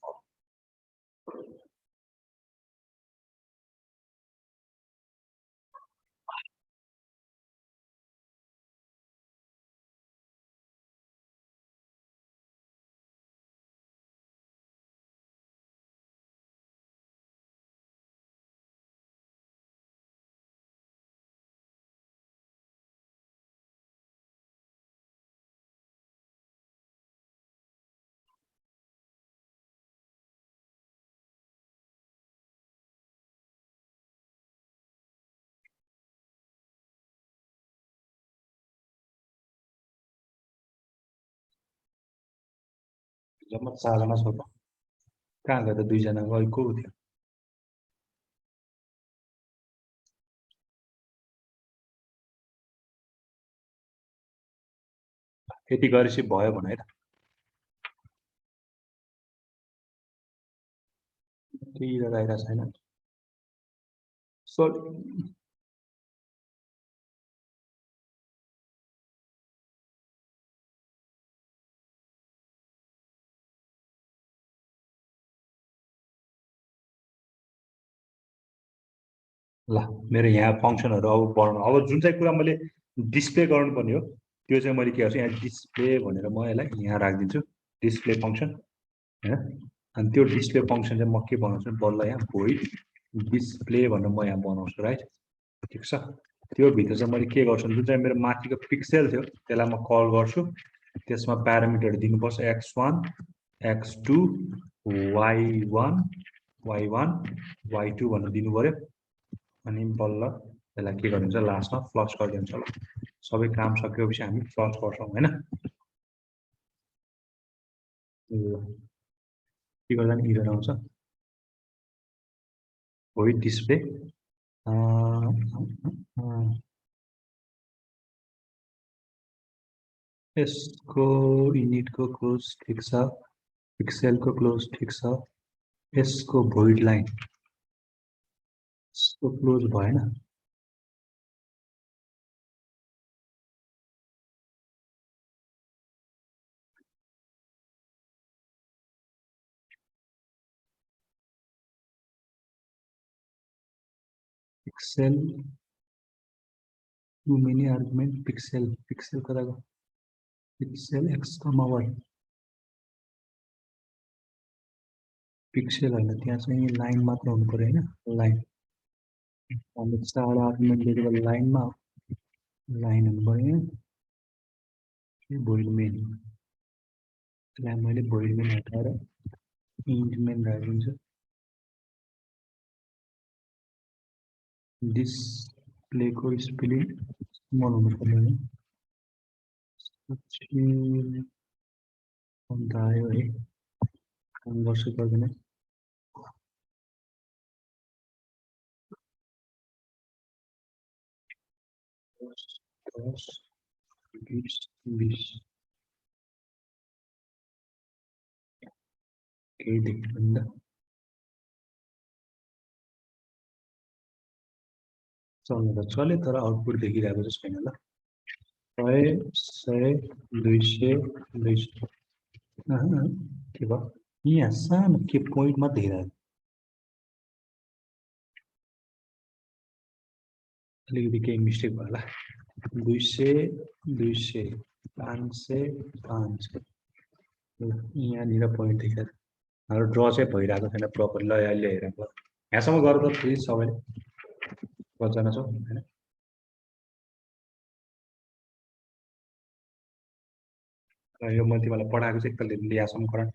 जम्मा 4 जना छ त कहाँ गयो त 2 जना गयो को थियो यति गरेपछि भयो भने है त केही लगाइरहेको छैन सरी ल मेरो यहाँ फङ्सनहरू अब बनाउनु अब जुन चाहिँ कुरा मैले डिस्प्ले गर्नुपर्ने हो त्यो चाहिँ मैले के गर्छु यहाँ डिस्प्ले भनेर म यसलाई यहाँ राखिदिन्छु डिस्प्ले फङ्सन होइन अनि त्यो डिस्प्ले फङ्सन चाहिँ म के बनाउँछु बल्ल यहाँ भोइड डिस्प्ले भनेर म यहाँ बनाउँछु राइट ठिक छ त्यो भित्र चाहिँ मैले के गर्छु जुन चाहिँ मेरो माथिको पिक्सेल थियो त्यसलाई म कल गर्छु त्यसमा प्यारामिटर दिनुपर्छ x1 x2 y1 y1 y2 भनेर दिनु पर्यो अनि बल्ल त्यसलाई के गरिन्छ लास्टमा फ्लस गरिदिन्छ ल सबै काम सकेपछि हामी फ्लस गर्छौँ होइन के गर्दा नि इरर आउँछ भोइड डिस्प्ले यसको इनिटको क्लोज ठिक छ पिक्सेलको क्लोज ठिक छ यसको भोइड लाइन यसको क्लोज भएन pixel too many argument pixel कता गयो pixel x comma y pixel होइन त्यहाँ चाहिँ लाइन मात्र हुनु पर्यो होइन लाइन हामी 4 आर्गुमेन्ट दिएको लाइनमा लाइन हुनु पर्यो भोइड मेन त्यसलाई मैले भोइड मेन हटाएर इन्ट मेन राखिदिन्छु डिस्प्लेको स्पेलिङ स्मल हुनु पर्यो होइन अन्त आयो है काम गर्छु गर्दैन 10 20 20 केही देख्दैन चल्नु त चल्यो तर आउटपुट देखिरहेको चाहिँ छैन ल 100 100 200 के भयो यहाँ सानो के पोइन्ट मात्रै देखिरहेको अलिकति केही मिस्टेक भयो होला 200 200 500 500 यहाँनिर पोइन्ट देखिरहेको हाम्रो ड्र चाहिँ भइरहेको छैन प्रपर ल अहिले हेरेको यहाँसम्म गरेर त प्लिज सबैले कतिजना छौँ होइन र यो मैले तिमीलाई पढाएको चाहिँ एकताल यहाँसम्म गर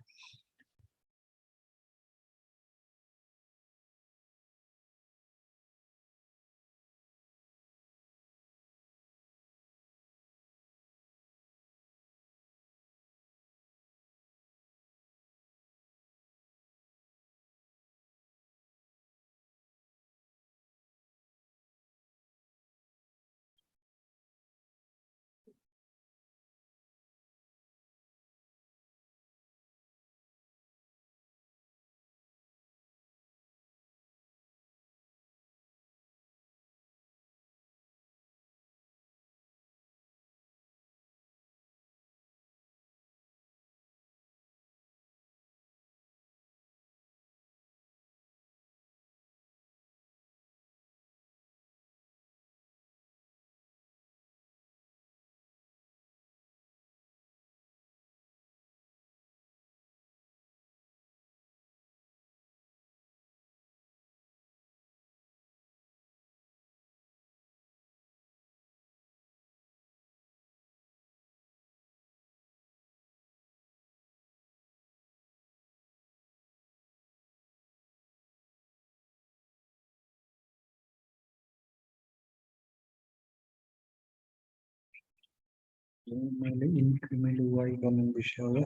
मैले इन्क्रिमेन्ट वाइ गर्नु बिर्स्यो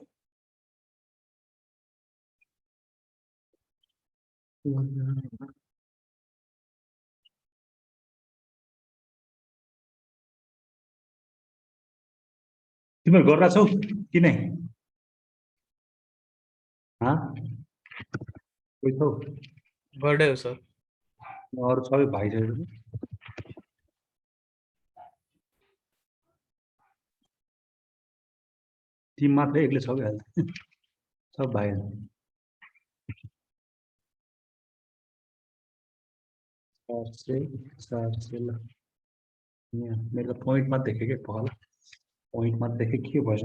तिमीहरू गर्दा छौ कि नै कोही छौ गर्दै हो सर अरू सबै भाइसकेको तिमी मात्रै एक्लै छौ क्या सब भाइहरू 400 400 ल यहाँ मेरो त पोइन्ट मात्रै देखेँ कि पहल पोइन्ट मात्रै देखेँ के भएछ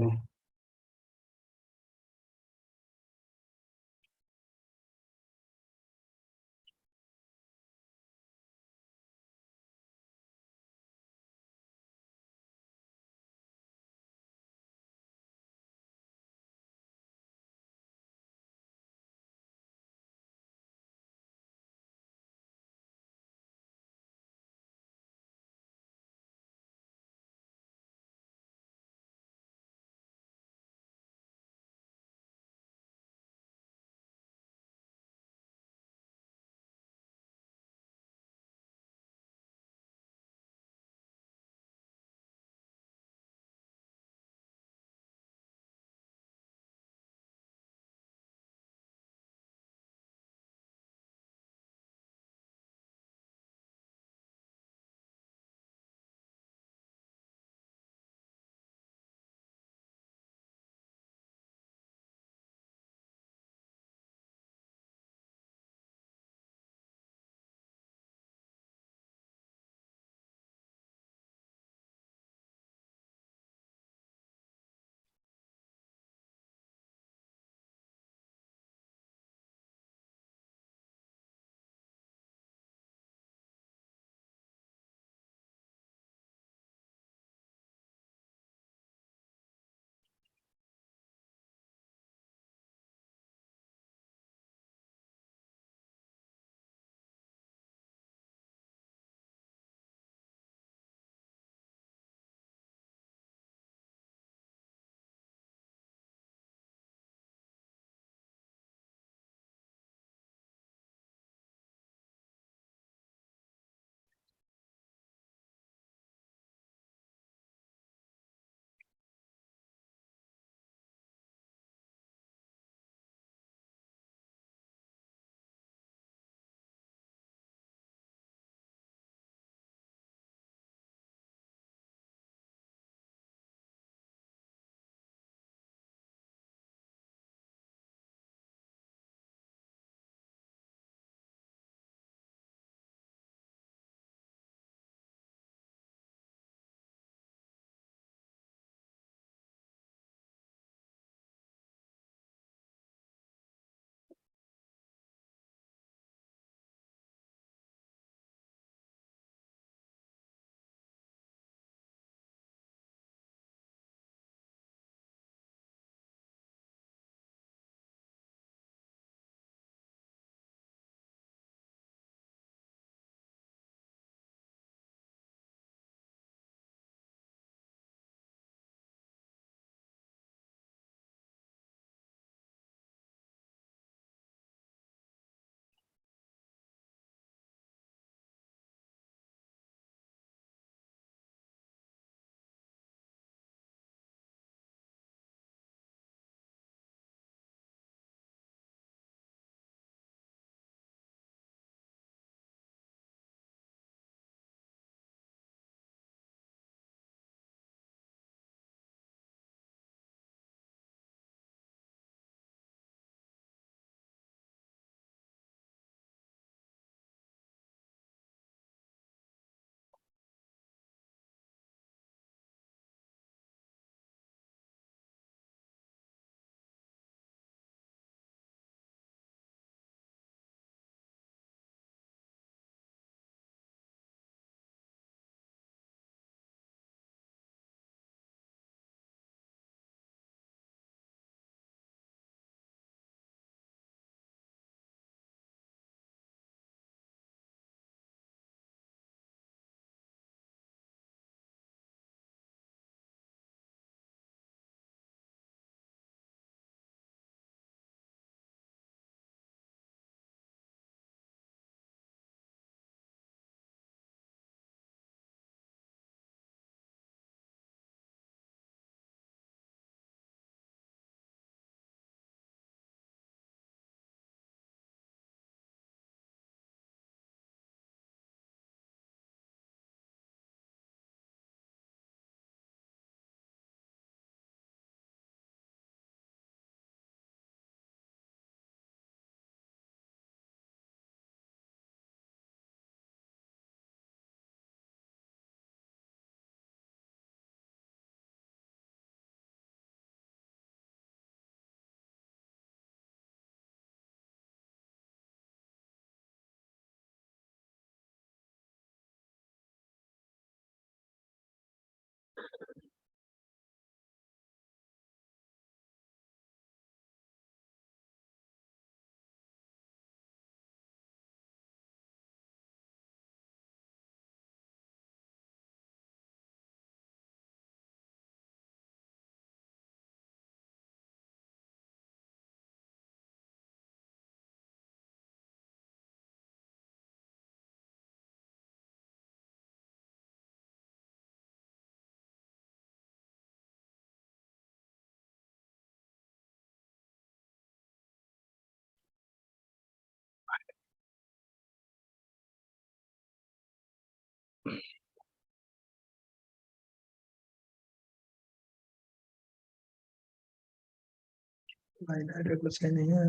लाइन आइडियाको छैन यहाँ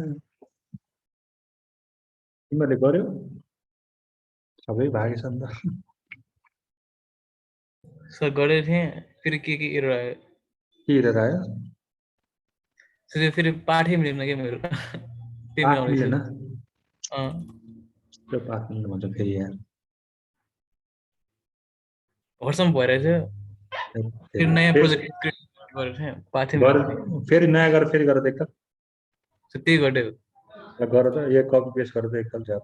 तिमीहरूले गर्यो सबै भागेछ नि त सर गड़े थे फिर के एरर आयो के हेरेर आयो सर फिर पाठ ही मिलेन क्या मेरो त्यही पाठ आउँदैछ मिलेन त्यो पाठ मिल्नु भन्छ फेरि यार हर्सम भइरहेछ फिर नयाँ फेरि प्रोजेक्ट क्रिएट गरेको थिएँ पाठै गर मिलेन फेरि नयाँ गरेर फेरि गरेर देख त सर त्यही गऱ्यो ल गर त यो कपी पेस्ट गरेर एकताल झ्याप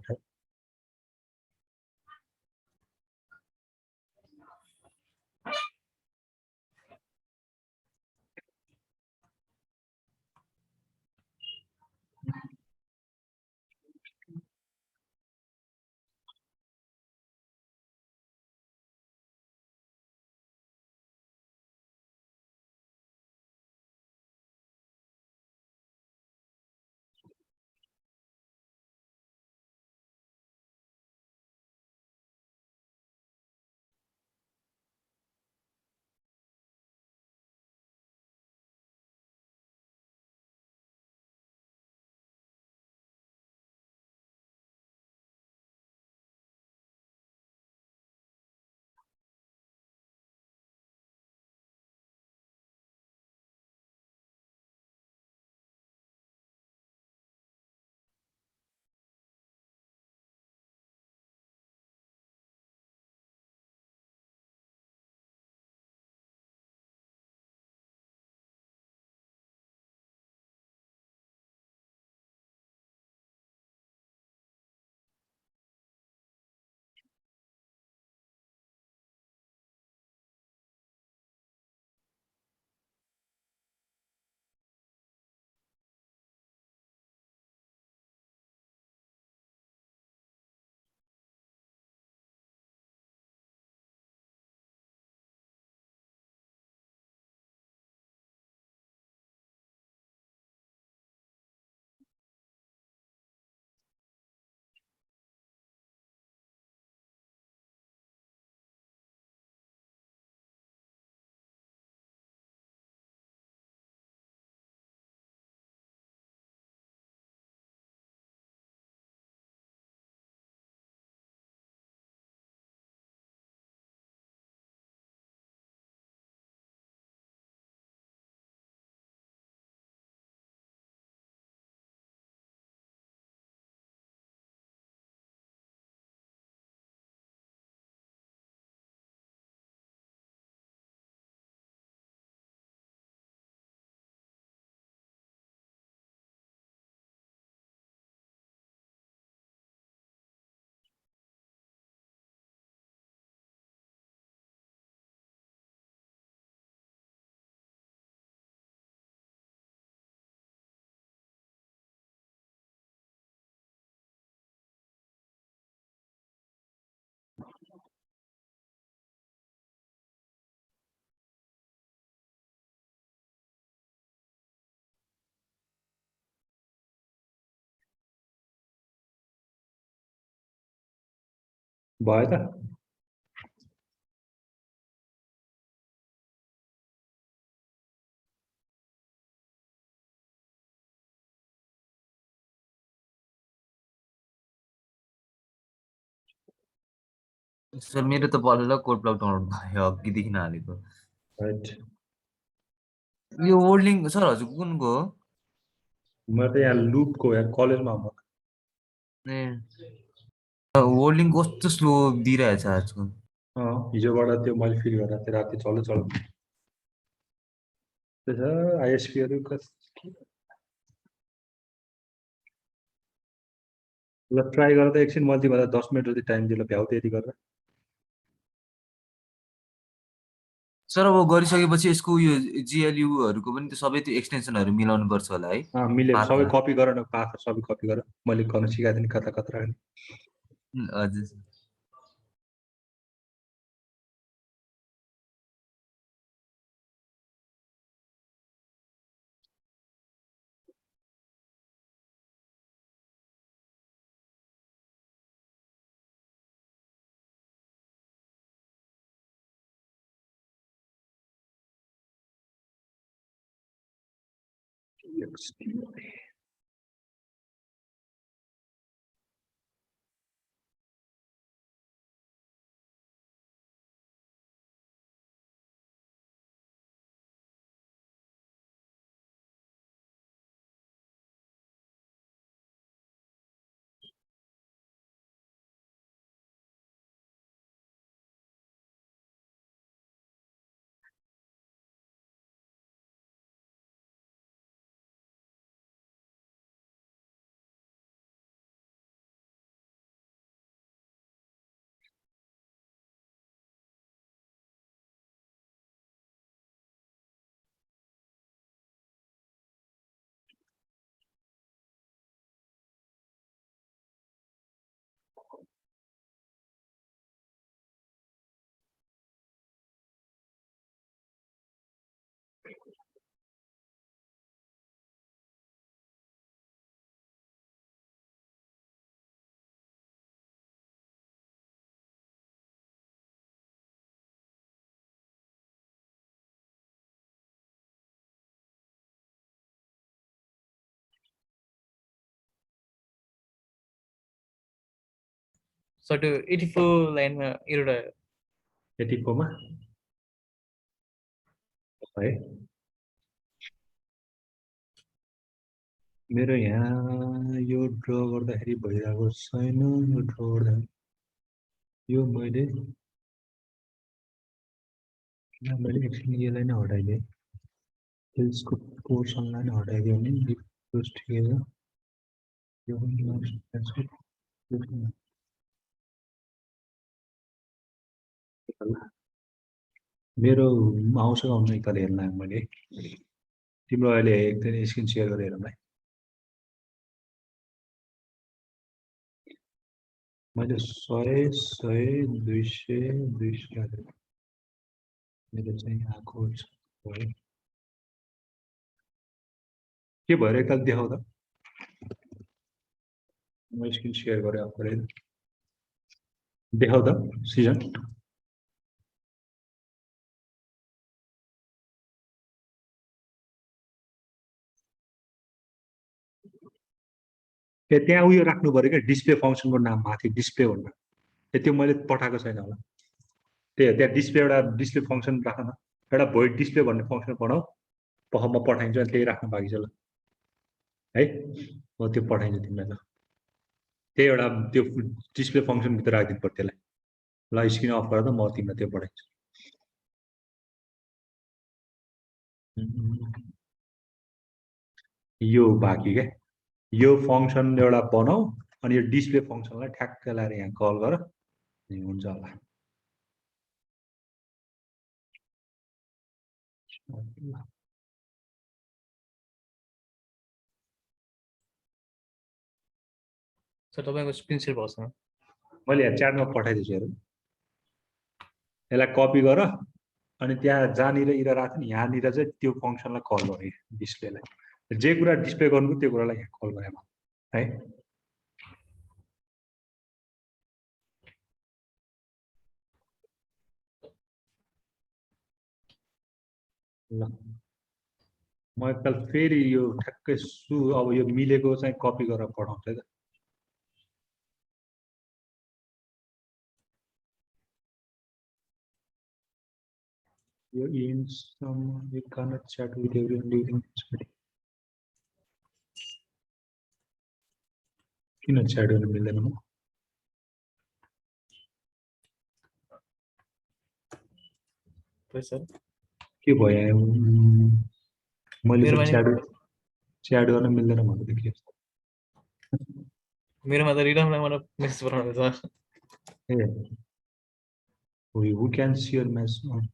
भयो त सर मेरो त बल्ल कोड ब्लक डाउनलोड भयो अघिदेखि हालेको राइट यो वर्ल्डिङ सर हजुर कुनको हो म त यहाँ लुपको यहाँ कलेजमा हो ए वर्ल्डिङ कस्तो स्लो दिइरहेछ आजकल हिजोबाट त्यो मैले फिल गरेर त्यो राति चल्यो चल्यो त्यसो आइएसपीहरू ल ट्राई गरेर त एकछिन मैले तिमीलाई 10 मिनट जति टाइम दिएर भ्याउ त्यति गरेर सर अब गरिसकेपछि यसको उयो जिएलयुहरूको पनि त्यो सबै त्यो एक्सटेन्सनहरू मिलाउनु पर्छ होला है मिल्यो सबै पाथमा कपी गर न पाथ सबै कपी गर मैले गर्न सिकाएको थिएँ नि कता कता राख्ने हजुर सर त्यो 84 लाइनमा एउटा 84 मा है मेरो यहाँ यो ड्र गर्दाखेरि भइरहेको छैन यो ड्र गर्दा यो मैले एक्चुअली यसलाई नै हटाइदिएँ हिल्सको पोर्सनलाई नै हटाइदियो भने यो ठिकै छ यो पनि मेरो आउँछ आउनु एकताल हेर्न मैले तिम्रो अहिले एकताल स्क्रिन सेयर गरेर हेरौँ है मैले 100 200 मेरो चाहिँ आएको छ के भएर एकताल देखाउ त म स्क्रिन सेयर गरेँ आफूले देखाउ त सिजन त्यहाँ उयो राख्नु पर्यो क्या डिस्प्ले फङ्सनको नाम माथि डिस्प्ले भनेर त्यो मैले पठाएको छैन होला त्यहाँ डिस्प्ले एउटा डिस्प्ले फङ्सन राख्न एउटा भोइड डिस्प्ले भन्ने फङ्सन बनाऊ म पठाइदिन्छु अनि त्यही राख्नु बाँकी छ ल है म त्यो पठाइदिन्छु तिमीलाई ल त्यही एउटा त्यो डिस्प्ले फङ्सनभित्र राखिदिनु पर्यो त्यसलाई ल स्क्रिन अफ गरेर म तिमीलाई त्यो पठाइदिन्छु यो बाँकी क्या यो फङ्सन एउटा बनाऊ अनि यो डिस्प्ले फङ्सनलाई ठ्याक्क ल्याएर यहाँ कल गर हुन्छ होला सर तपाईको स्क्रिन शेयर भएको छ मैले यहाँ च्याटमा पठाइदिन्छु हेर यसलाई कपी गर अनि त्यहाँ जहाँनिर राख्छ नि यहाँनिर चाहिँ त्यो फङ्सनलाई कल गरे डिस्प्लेलाई जे कुरा डिस्प्ले गर्नु त्यो कुरालाई यहाँ कल गरे है ल म एकताल फेरि यो ठ्याक्कै अब यो मिलेको चाहिँ कपी गरेर पठाउँछु है त यो इन्सम्म you cannot chat with everyone during this meeting किन च्याट गर्न मिल्दैन म सर के भयो मैले मेरो च्याट गर्न मिल्दैन भनेको के मेरोमा त रिडमलाई मलाई मेसेज पठाउँदैछ ए who can see your message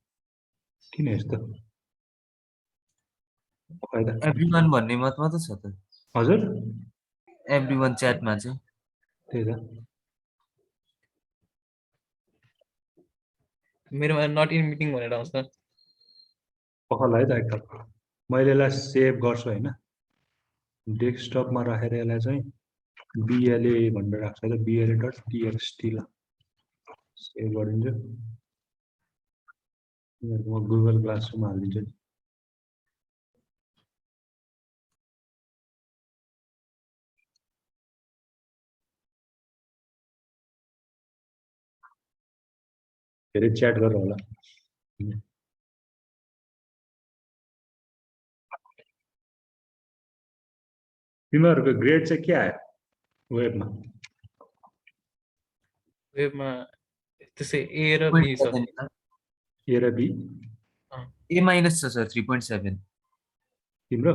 किन यस्तो फाइदा एभ्रीवन भन्ने मात्रै त छ त हजुर एभ्रीवन च्याटमा चाहिँ त्यही त मेरोमा नट इन मिटिङ भनेर आउँछ पखल है त एकताल मैले यसलाई सेभ गर्छु हैन डेस्कटपमा राखेर यसलाई चाहिँ BLA भनेर राख्छु है BLA.txt ल सेभ गरिदिन्छु म गुगल क्लासरुम हालिदिन्छु धेरै च्याट गरेर होला तिमीहरूको ग्रेड चाहिँ के आयो वेबमा वेबमा त्यसै ए र बी छ 3.7 छ। ए र बी ए माइनस छ सर 3.7 तिम्रो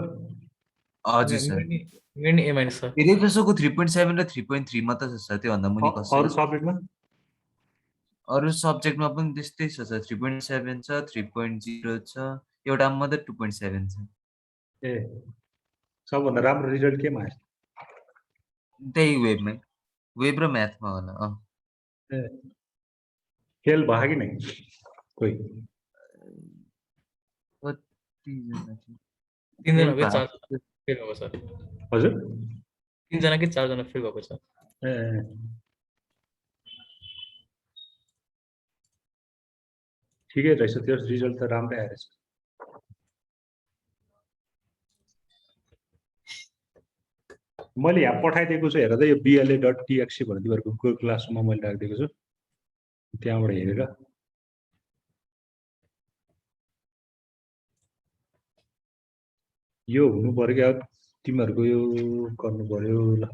हजुर सर मेरो नि ए माइनस छ धेरै जसोको 3.7 र 3.3 मात्र छ सर त्योभन्दा मुनि कसै अरू सब्जेक्टमा अरू सब्जेक्टमा पनि त्यस्तै छ सर 3.7 छ 3.0 छ एउटा मात्रै 2.7 छ ए सबभन्दा राम्रो रिजल्ट केमा आयो त्यही वेबमै वेब र म्याथमा होला ए फेल भयो कि नै कोही कतिजना थियो? तीनजना फेल कि भएको चारजना फेल भएको छ हजुर 3जना कि 4जना फेल भएको छ ए ठिकै रहेछ त्यो रिजल्ट त राम्रै आएछ मैले यहाँ पठाइदिएको छु हेर त यो bla.txt भनेर तिमीहरूको गुगल क्लासरुममा मैले राखिदिएको छु त्यहाँबाट हेरेर यो हुनु पर्यो कि अब तिमीहरूको यो गर्नु पर्यो ल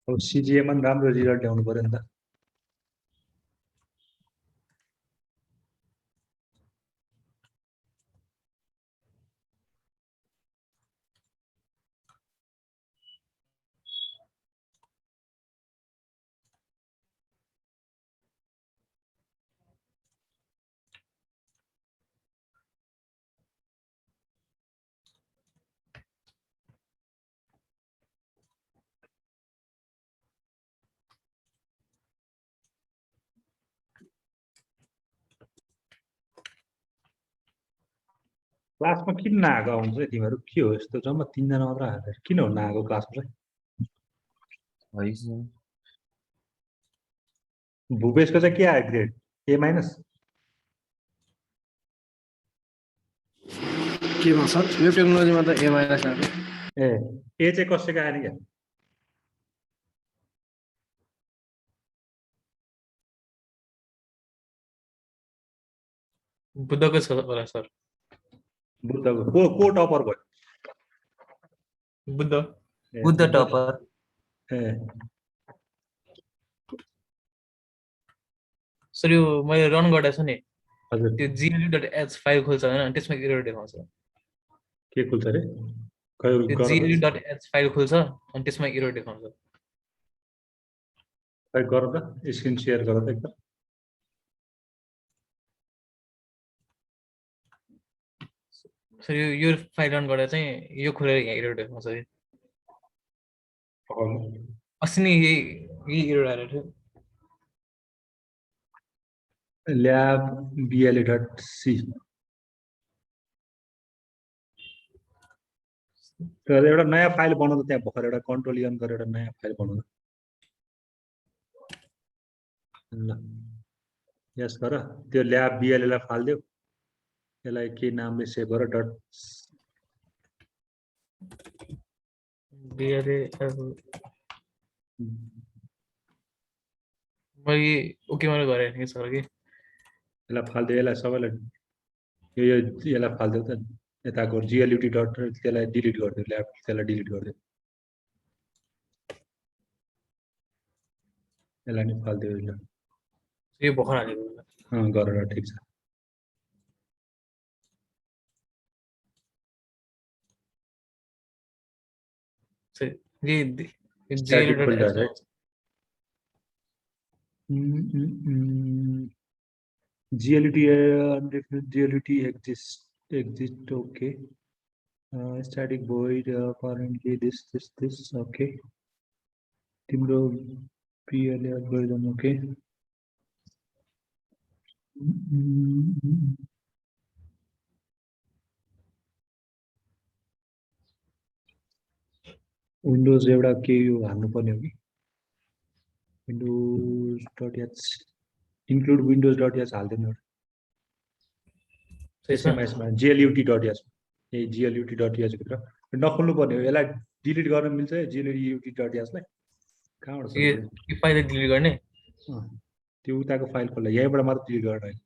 अब सिजिएमा पनि राम्रो रिजल्ट ल्याउनु पर्यो नि त क्लासमा किन नआएको आउँछ है तिमीहरू के हो यस्तो जम्मा 3जना मात्र आएको किन हो नआएको क्लासमा चाहिँ है सर भूपेशको चाहिँ के आयो ग्रेड ए माइनस केमा सर यो टेक्नोलोजीमा त ए माइनस आएको ए चाहिँ कसैको आएन क्या बुद्धको छ होला सर बुद्धको को टपर भयो बुद्ध ए, बुद्ध टपर ए सर यो मैले रन गर्दा छ नि हजुर त्यो glu.h फाइल खोल्छ हैन त्यसमा एरर देखाउँछ के खुल्छ रे खै त्यो गर glu.h फाइल खोल्छ अनि त्यसमा एरर देखाउँछ खै गर त स्क्रिन सेयर गर त एकदम सर यो फाइल रन गर्दा चाहिँ यो खोलेर यहाँ एरर देखाउँछ है पकाउनु अस्ति नै यही एरर आएर थियो ल्याब bla.c तर एउटा नयाँ फाइल बनाउँदा त्यहाँ भर्खर एउटा कन्ट्रोल एन गरेर एउटा नयाँ फाइल बनाउँदा ल यस गर त्यो ल्याब bla लाई फाल्देऊ यसलाई के नामले सेभ गर डट बिहाले मैले ओके मैले गरेँ नि सर कि यसलाई फाल्देऊ यसलाई सबैलाई यसलाई फाल्देऊ त यताको glut डट त्यसलाई डिलिट गरिदियो ल्याब त्यसलाई डिलिट गरिदियो यसलाई नि फाल्दियो यो भर्खर हालेको गरेर ठिक छ Static folder है glut exist okay static void currently this okay तिम्रो PLA algorithm okay विन्डोज एउटा के यो हाल्नु पर्ने हो कि windows.h include windows.h हाल्दिनु SMS मा glut.h यही glut.h भित्र नखोल्नु पर्ने हो यसलाई डिलिट गर्न मिल्छ है glut.h लाई कहाँबाट यो फाइल डिलिट गर्ने त्यो उताको फाइल खोल्दा यहीँबाट मात्र डिलिट गर्न होइन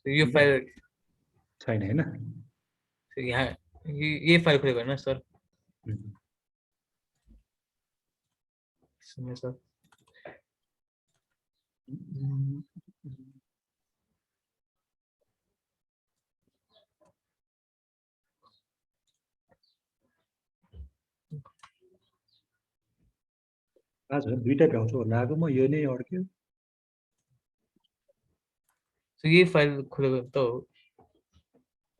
यो फाइल छैन हैन यहाँ ये फाइल खोलेको हैन सर सुन्नु सर आज दुईटा भ्याउँछु भन्दा आएको म यो नै अड्क्यो सो ये फाइल खोलेको त हो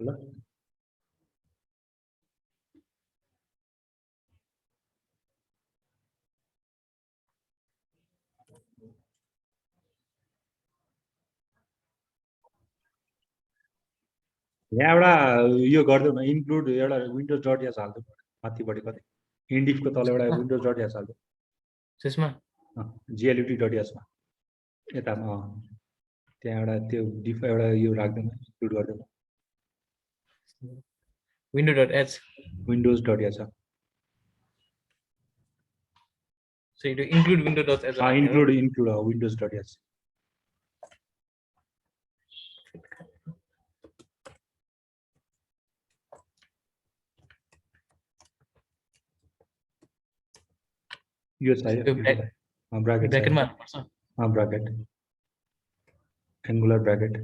ल यहाँ एउटा यो गरिदेऊ न इन्क्लुड एउटा विन्डोज डट एस हाल्दो माथिपट्टि कतै इन्डिफको तल एउटा विन्डोज डट एस हाल्दो त्यसमा जिएलयुटी डट एसमा यतामा त्यहाँ एउटा त्यो डिफ एउटा यो राख्दैन इन्क्लुड गरिदेऊ window.h windows dot S so you include window.h include windows dot S यो चाहियो ब्राकेट ब्रैकेट मा पर्छ ब्राकेट एंगुलर ब्राकेट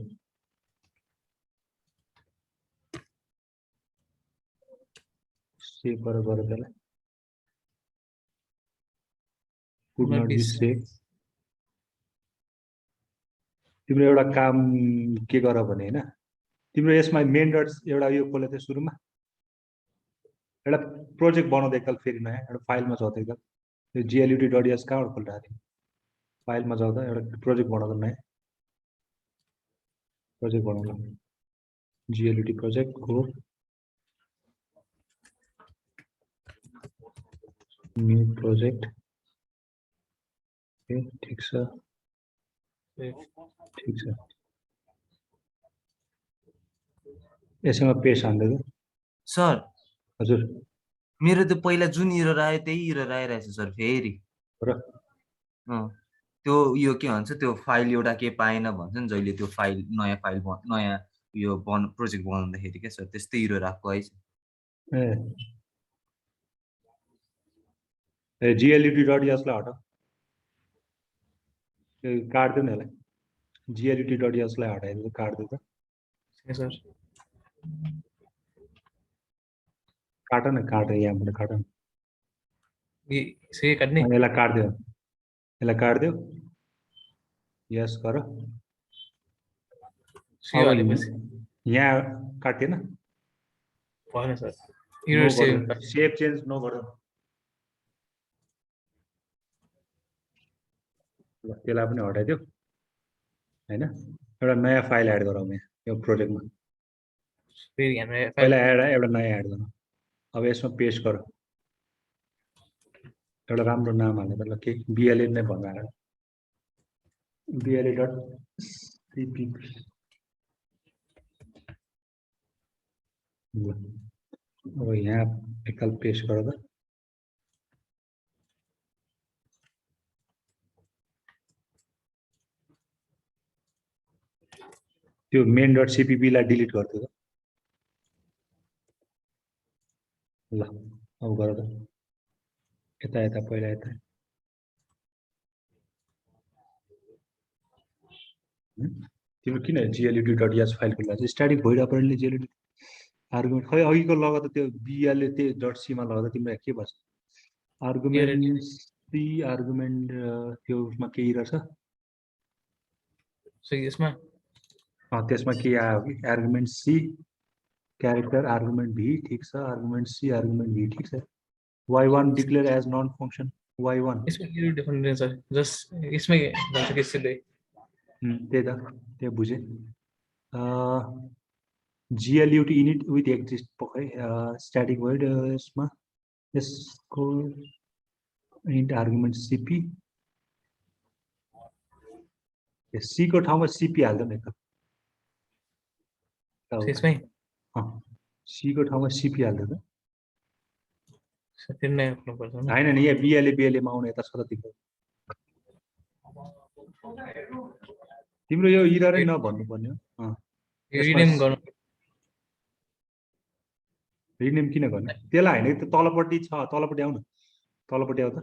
सेभ गरेर त्यसलाई कुड नट बी सेभ तिम्रो एउटा काम के गर भने हैन तिम्रो यसमा मेन डट एउटा यो खोले थियो सुरुमा एउटा प्रोजेक्ट बनाउँदै एकल फेरि नयाँ एउटा फाइलमा जाँदै एकल यो जिएलयुटी डट एस कहाँबाट खोलिरहेको थियो फाइलमा जाँदा एउटा प्रोजेक्ट बनाउँदा नयाँ प्रोजेक्ट बनाउँदा जिएलयुटी प्रोजेक्ट हो न्यू प्रोजेक्ट ओके ठीक छ यसैमा पेस्ट हान्दै सर हजुर मेरो त पहिला जुन इरर आयो त्यही इरर आइरहेछ सर फेरि र त्यो यो के भन्छ त्यो फाइल एउटा के पाएन भन्छ नि जहिले त्यो फाइल नयाँ फाइल नयाँ यो प्रोजेक्ट बनाउँदाखेरि के सर त्यस्तै इरर आएको है ए जिएलयुटी डट एसलाई हटाऊ काट्दिनु यसलाई जिएलयुटी डट एसलाई हटाइदिनु काट्दिनु त सर काट न काट यहाँबाट काट न ये सही काट्ने यसलाई काट्दियो यस गर सही हालेपछि यहाँ काटेन भएन sir error save change no गर्नु ल त्यसलाई पनि हटाइदियो हैन एउटा नयाँ फाइल एड गरौँ यहाँ यो प्रोजेक्टमा फेरि यहाँ पहिला एउटा नयाँ एड गरौँ अब यसमा पेस्ट गर एउटा राम्रो नाम हाल्नु ल के बिएलए नै भन्नु आएर बिएलए डट सिपिपी अब यहाँ एकल पेस्ट गर त त्यो मेन डट सिपिपी लाई डिलिट गरिदियो त ल अब गर त यता पहिला यता तिम्रो किन जिएलयुटी डट एस फाइल खोल्दा चाहिँ स्ट्याटिक भइरहेको पऱ्यो जिएलयुटी आर्गुमेन्ट खै अघिको लगाउँदा त्यो बिएलए त्यो डट सीमा लगाउँदा तिम्रो के भन्छ आर्गुमेन्ट सी आर्गुमेन्ट त्यो उसमा के इरर छ सो यसमा त्यसमा के आयो कि आर्गुमेन्ट सी क्यारेक्टर आर्गुमेन्ट भी ठीक छ आर्गुमेन्ट सी आर्गुमेन्ट भी ठीक छ y1 declare as non function y1 इसमें इरर डिफरेंट सर जस्ट इसमें भन्छ के सिधै त्यही त त्यो बुझे जिएलयुटी इनिट विथ एक्जिस्ट पक्कै स्ट्याटिक भोइड यसमा यसको इन्ट आर्गुमेन्ट सीपी सी को ठाउँमा सीपी हाल्दैन त त्यसमै सी को ठाउँमा सीपी हाल्दैन फिर नयाँ खोल्नु पर्छ हैन नि यहाँ बिएलए मा आउने यता छ त तिम्रो तिम्रो यो इररै नभन्नु पर्ने हो रिनेम गर्नु रिनेम किन गर्ने त्यसलाई हैन त तलपट्टि छ तलपट्टि आउन तलपट्टि आउ त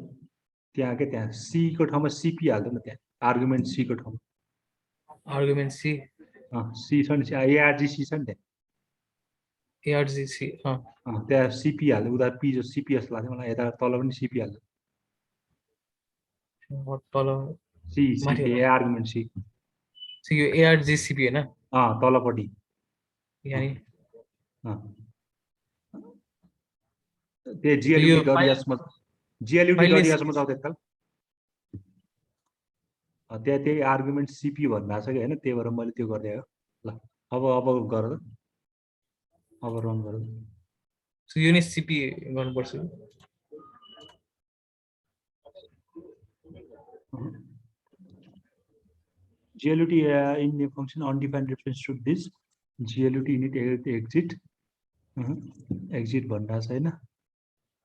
त्यहाँ के त्यहाँ सी को ठाउँमा सीपी हाल्द न त्यहाँ आर्गुमेन्ट सी को ठाउँमा आर्गुमेन्ट सी सी छ नि एआरजीसी छ नि त्यहाँ एआरजीसी त्यहाँ सीपी हाल्दै उता पी जो सीपी जस्तो लाग्छ मलाई यता तल पनि सीपी हाल्छ तल सी माथि सी आर्गुमेन्ट सी यो एआरजीसीपी हैन तलपट्टि यानी त्यो GLUT.ys मा GLUT.ys मा जाऊ एकताल त्यहाँ त्यही आर्गुमेन्ट सीपी भन्नु छ कि हैन त्यही भएर मैले त्यो गर्दै हो ल अब गर त अब रन गर सो यो नि सीपी गर्नुपर्छ GLUT in a function undefined reference to this GLUT unit exit exit भन्दा छ हैन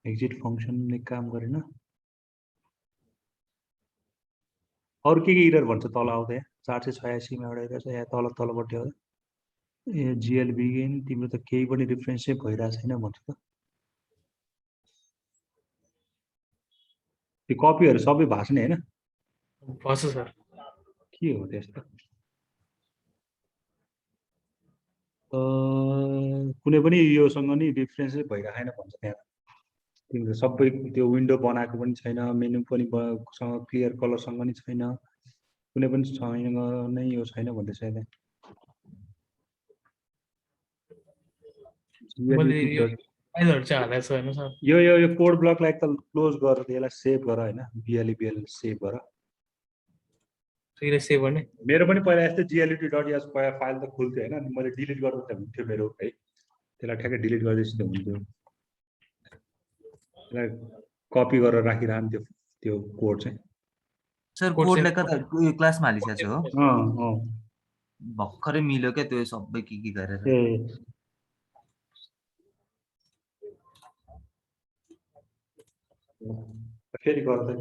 एक्जिट फंक्शन ले काम गरेन अरु के इरर भन्छ तल आउँदै 486 मा एउटा इरर छ यहाँ तलपट्टि हो ए जीएल बिगिन तिम्रो त केही पनि रिफरेन्स चाहिँ भइरा छैन भन्छ त त्यो कपीहरु सबै भाषण हैन भन्छ सर के हो त्यस्तो कुनै पनि योसँग नि रिफरेन्स चाहिँ भइरा छैन भन्छ त्यहाँ तिम्रो सबै त्यो विन्डो बनाएको पनि छैन मेनु पनि सँग क्लियर कलर सँग नि छैन कुनै पनि छैन नै यो छैन भन्दैछ यहाँ फाइलहरु चाहिँ हालेको छ हैन सर यो कोड ब्लकलाई त क्लोज गर यसलाई सेभ गर हैन BL सेभ गर त्यसले सेभ गर्ने मेरो पनि पहिला यस्तै GLUT.ys फाइल त खुल्थ्यो हैन अनि मैले डिलिट गर्दा त हुन्थ्यो मेरो है त्यसलाई ठ्याक्कै डिलिट गर्दैछु त हुन्थ्यो त्यसलाई कपी गरेर राखिराख्नु त्यो कोड चाहिँ सर कोडलाई कता यो क्लासमा हालिसकेको छु हो भर्खरै मिल्यो क्या त्यो सबै के गरेर फेरि गर्दै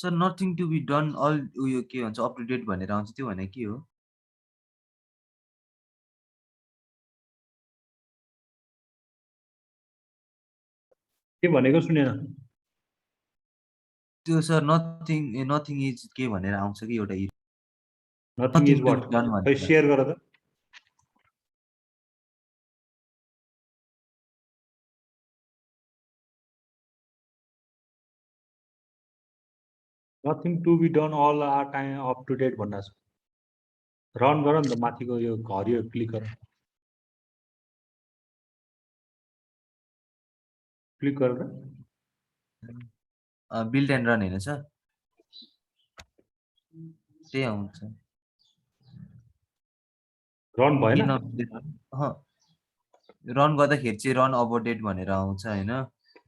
sir nothing to be done all उयो के भन्छ अप टु डेट भनेर आउँछ त्यो भने के हो के भनेको सुनेन त्यो सर नथिङ इज के भनेर आउँछ कि एउटा नथिङ इज व्हाट खै शेयर गर त nothing to be done all are time up to date भन्ना छ रन गर नि त माथिको यो हरियो क्लिक गर क्लिक गर बिल्ड एन्ड रन हैन सर त्यही आउँछ रन भएन रन गर्दाखेरि चाहिँ रन अबोर्डेड भनेर आउँछ हैन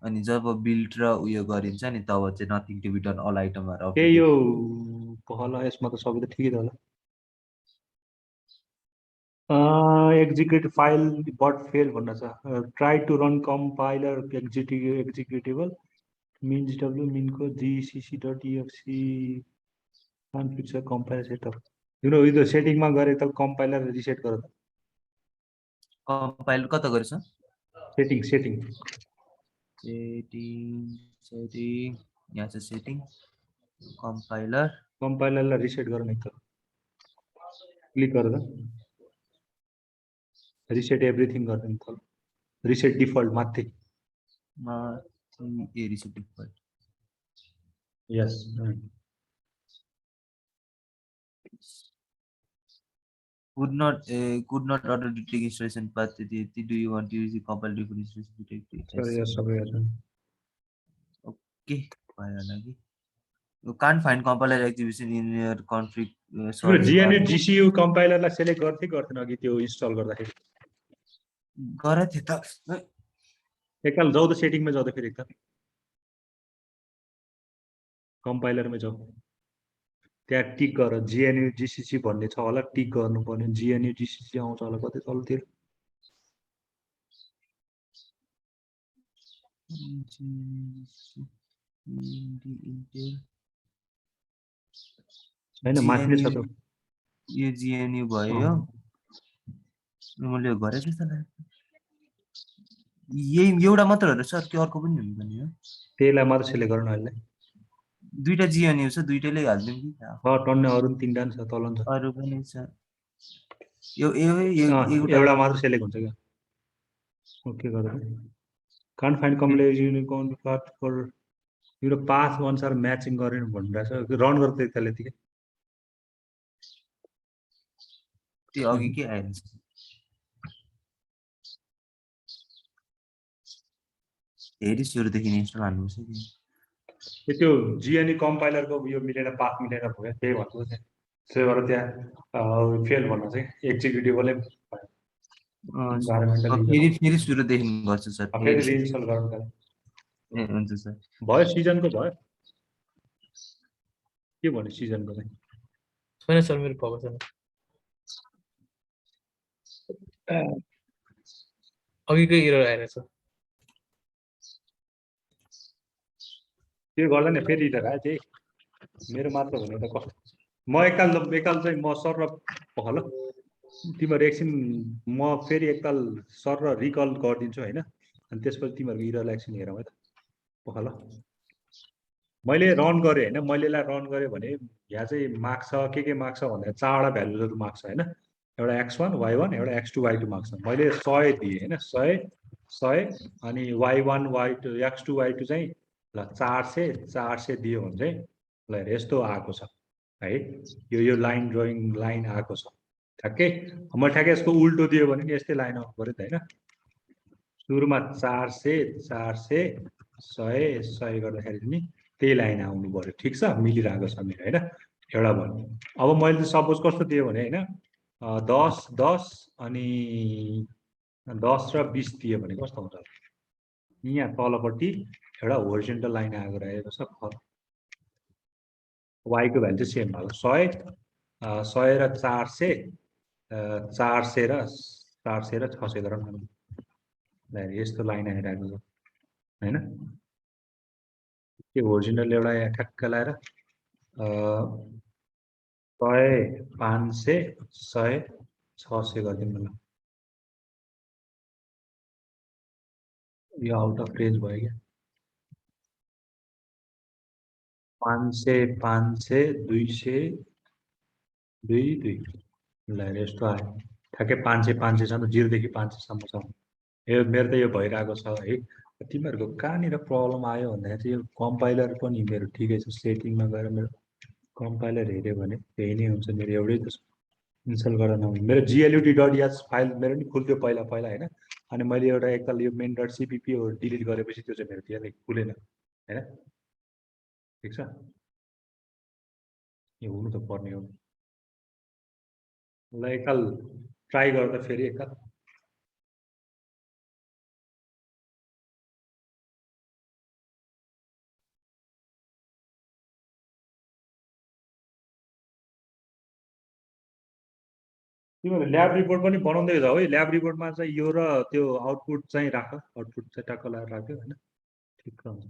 अनि जब बिल्ड र उयो गरिन्छ नि तब चाहिँ nothing to be done all आइटमहरु ए यो पहला यसमा त सबै त ठिकै त होला execute file but fail भन्ने छ try to run compiler executable means w min को gcc.exe config compiler setup यो सेटिङ मा गरे त कम्पाइलर रिसेट गर त कम्पाइल कता गरेछ सेटिङ सेटिङ यहाँ छ सेटिङ कम्पाइलरलाई रिसेट गर्न एक त क्लिक गरेर रिसेट एभ्रिथिङ गर्दैन त रिसेट डिफल्ट माथि reset default yes could not order detect installation path do you want to use the compile default installation detect sorry yes सबै यस okay भयो होला कि you can't find compiler execution in your config तिम्रो GNU GCU कम्पाइलरलाई select गर्थे गर्दैन अघि त्यो install गर्दाखेरि गरे थिए त एकताल जाऊ त सेटिङमा जाऊ त फेरि एकताल कम्पाइलरमै जाऊ त्यहाँ टिक गर GNU GCC भन्ने छ होला टिक गर्नुपर्ने GNU GCC आउँछ होला कतै तलतिर हैन माथि छ त यो GNU भयो मैले गरे जस्तो लाग्यो यही एउटा मात्र हो र सर के अर्को पनि हुन्छ नि हो त्यसलाई मात्र सेलेक्ट गर्नु अहिले दुईटा GNU छ दुईटैले हाल्दिम कि टन्ने अरु तीनटा छ तल छ अरु पनि छ यो एउटा मात्र सेलेक्ट हुन्छ क्या ओके गरेर can't find complex unicode path for यो पाथ अनुसार म्याचिङ गरेन भनिरहेछ रन गर्दै त्यसले त्यतिकै त्यो अघि के आएछ हेरि सुरुदेखि इन्स्टल हाल्नुपर्छ कि त्यो GNU कम्पाइलरको यो मिलेर पाथ मिलेर भयो त्यही भन्छु त्यसै गरेर त्यहाँ फेल भन्न चाहिँ एक्जिक्युटिभलै फेरि सुरुदेखि गर्छु सर फेरि रिइन्स्टल गर्नु ए हुन्छ सर भयो सिजनको भयो के भन्यो सिजनको चाहिँ छैन सर मेरो भएको छैन अघिकै एरर आइरहेछ त्यो गर्दा नि फेरि इरर आयो त्यही मेरो मात्र हुने त कस्तो म एकताल चाहिँ म सर र ल तिमीहरू एकछिन म फेरि एकताल सर र रिकल गरिदिन्छु होइन अनि त्यसपछि तिमीहरूको इरर एकछिन हेरौँ है त ल मैले रन गरेँ होइन मैले यसलाई रन गरेँ भने यहाँ चाहिँ मार्क्स छ के मार्क्स छ भन्दा चारवटा भ्यालुजहरू मार्क्स छ होइन एउटा x1 y1 एउटा x2 y2 मार्क्स छ मैले 100 दिएँ होइन 100 अनि y1 y2 x2 y2 चाहिँ ल 400 दियो भने चाहिँ ल यस्तो आएको छ है यो लाइन ड्रइङ लाइन आएको छ ठ्याक्कै मैले ठ्याक्कै यसको उल्टो दियो भने नि यस्तै लाइन आउनु पऱ्यो त होइन सुरुमा 400 400 100 गर्दाखेरि नि त्यही लाइन आउनु पर्यो ठिक छ मिलिरहेको छ मेरो होइन एउटा भन्यो अब मैले त सपोज कस्तो दिएँ भने होइन 10 10 अनि 10 र 20 दिएँ भने कस्तो हुन्छ यहाँ तलपट्टि एउटा होरिजोन्टल लाइन आएको रहेको छ वाइको भ्यालु चाहिँ सेम भएको 100 र 400 400 र 600 गरौँ न यस्तो लाइन आइरहेको छ होइन त्यो होरिजोन्टल एउटा यहाँ ठ्याक्क लाएर 100 500 100 600 गरिदिनु ल यो आउट अफ रेन्ज भयो क्या 500 500 200 2 2 ल यस्तो आयो ठ्याक्कै 500 500सम्म 0 देखि 500 सम्म छ यो मेरो त यो भइरहेको छ है तिमीहरूको कहाँनिर प्रब्लम आयो भन्दाखेरि चाहिँ यो कम्पाइलर पनि मेरो ठिकै छ सेटिङमा गएर मेरो कम्पाइलर हेऱ्यो भने त्यही नै हुन्छ मेरो एउटै त इन्स्टल गरेर नहुने मेरो glut.h फाइल मेरो नि खुल्थ्यो पहिला होइन अनि मैले एउटा एकताल यो main.cpp डिलिट गरेपछि त्यो चाहिँ मेरो त्यसले खुलेन होइन ठिक छ यो हुनु त पर्ने हो ल एकताल ट्राई गर्दा फेरि एकताल तिमीले ल्याब रिपोर्ट पनि बनाउँदै जाऊ है। ल्याब रिपोर्टमा चाहिँ यो र त्यो आउटपुट चाहिँ राख, आउटपुट चाहिँ टक्क लगाएर राख्यो हैन, ठिक हुन्छ।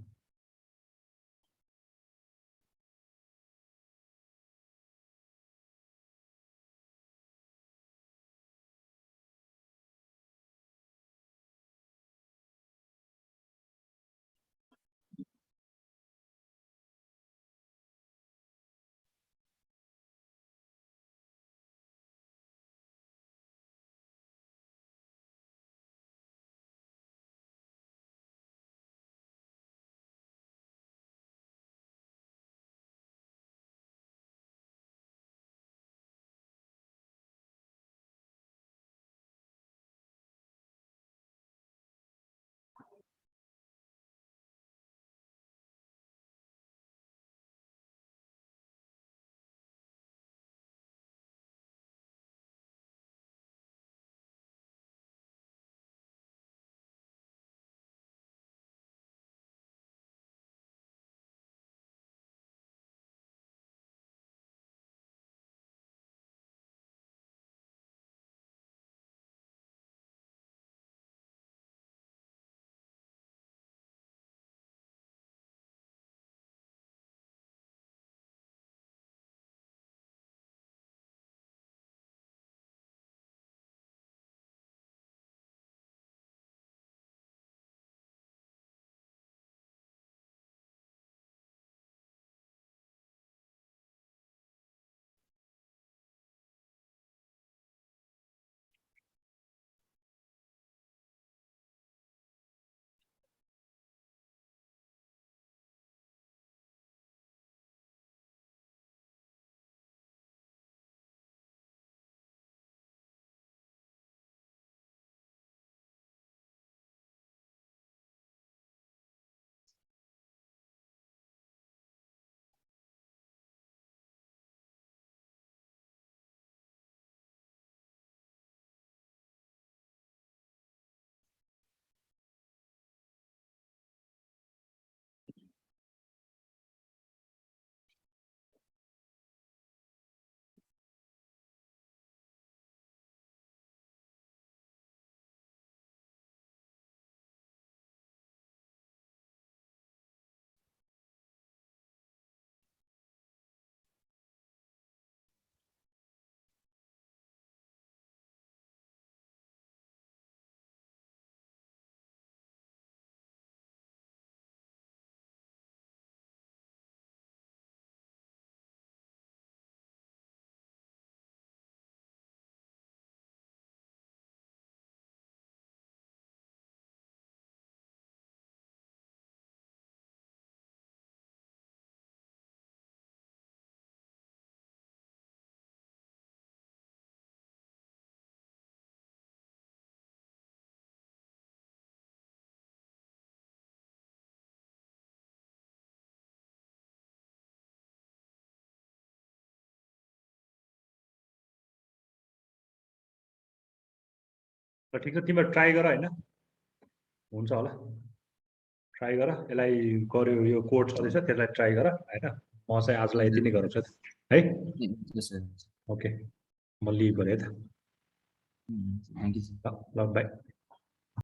ल ठिक छ, तिमीहरू ट्राई गर हैन, हुन्छ होला। ट्राई गर, यसलाई गर्यो, यो कोड छँदैछ त्यसलाई ट्राई गर हैन। म चाहिँ आजलाई यति नै गराउँछु है। ओके, म लिभ गरेँ है त। Thank you sir. ल बाई।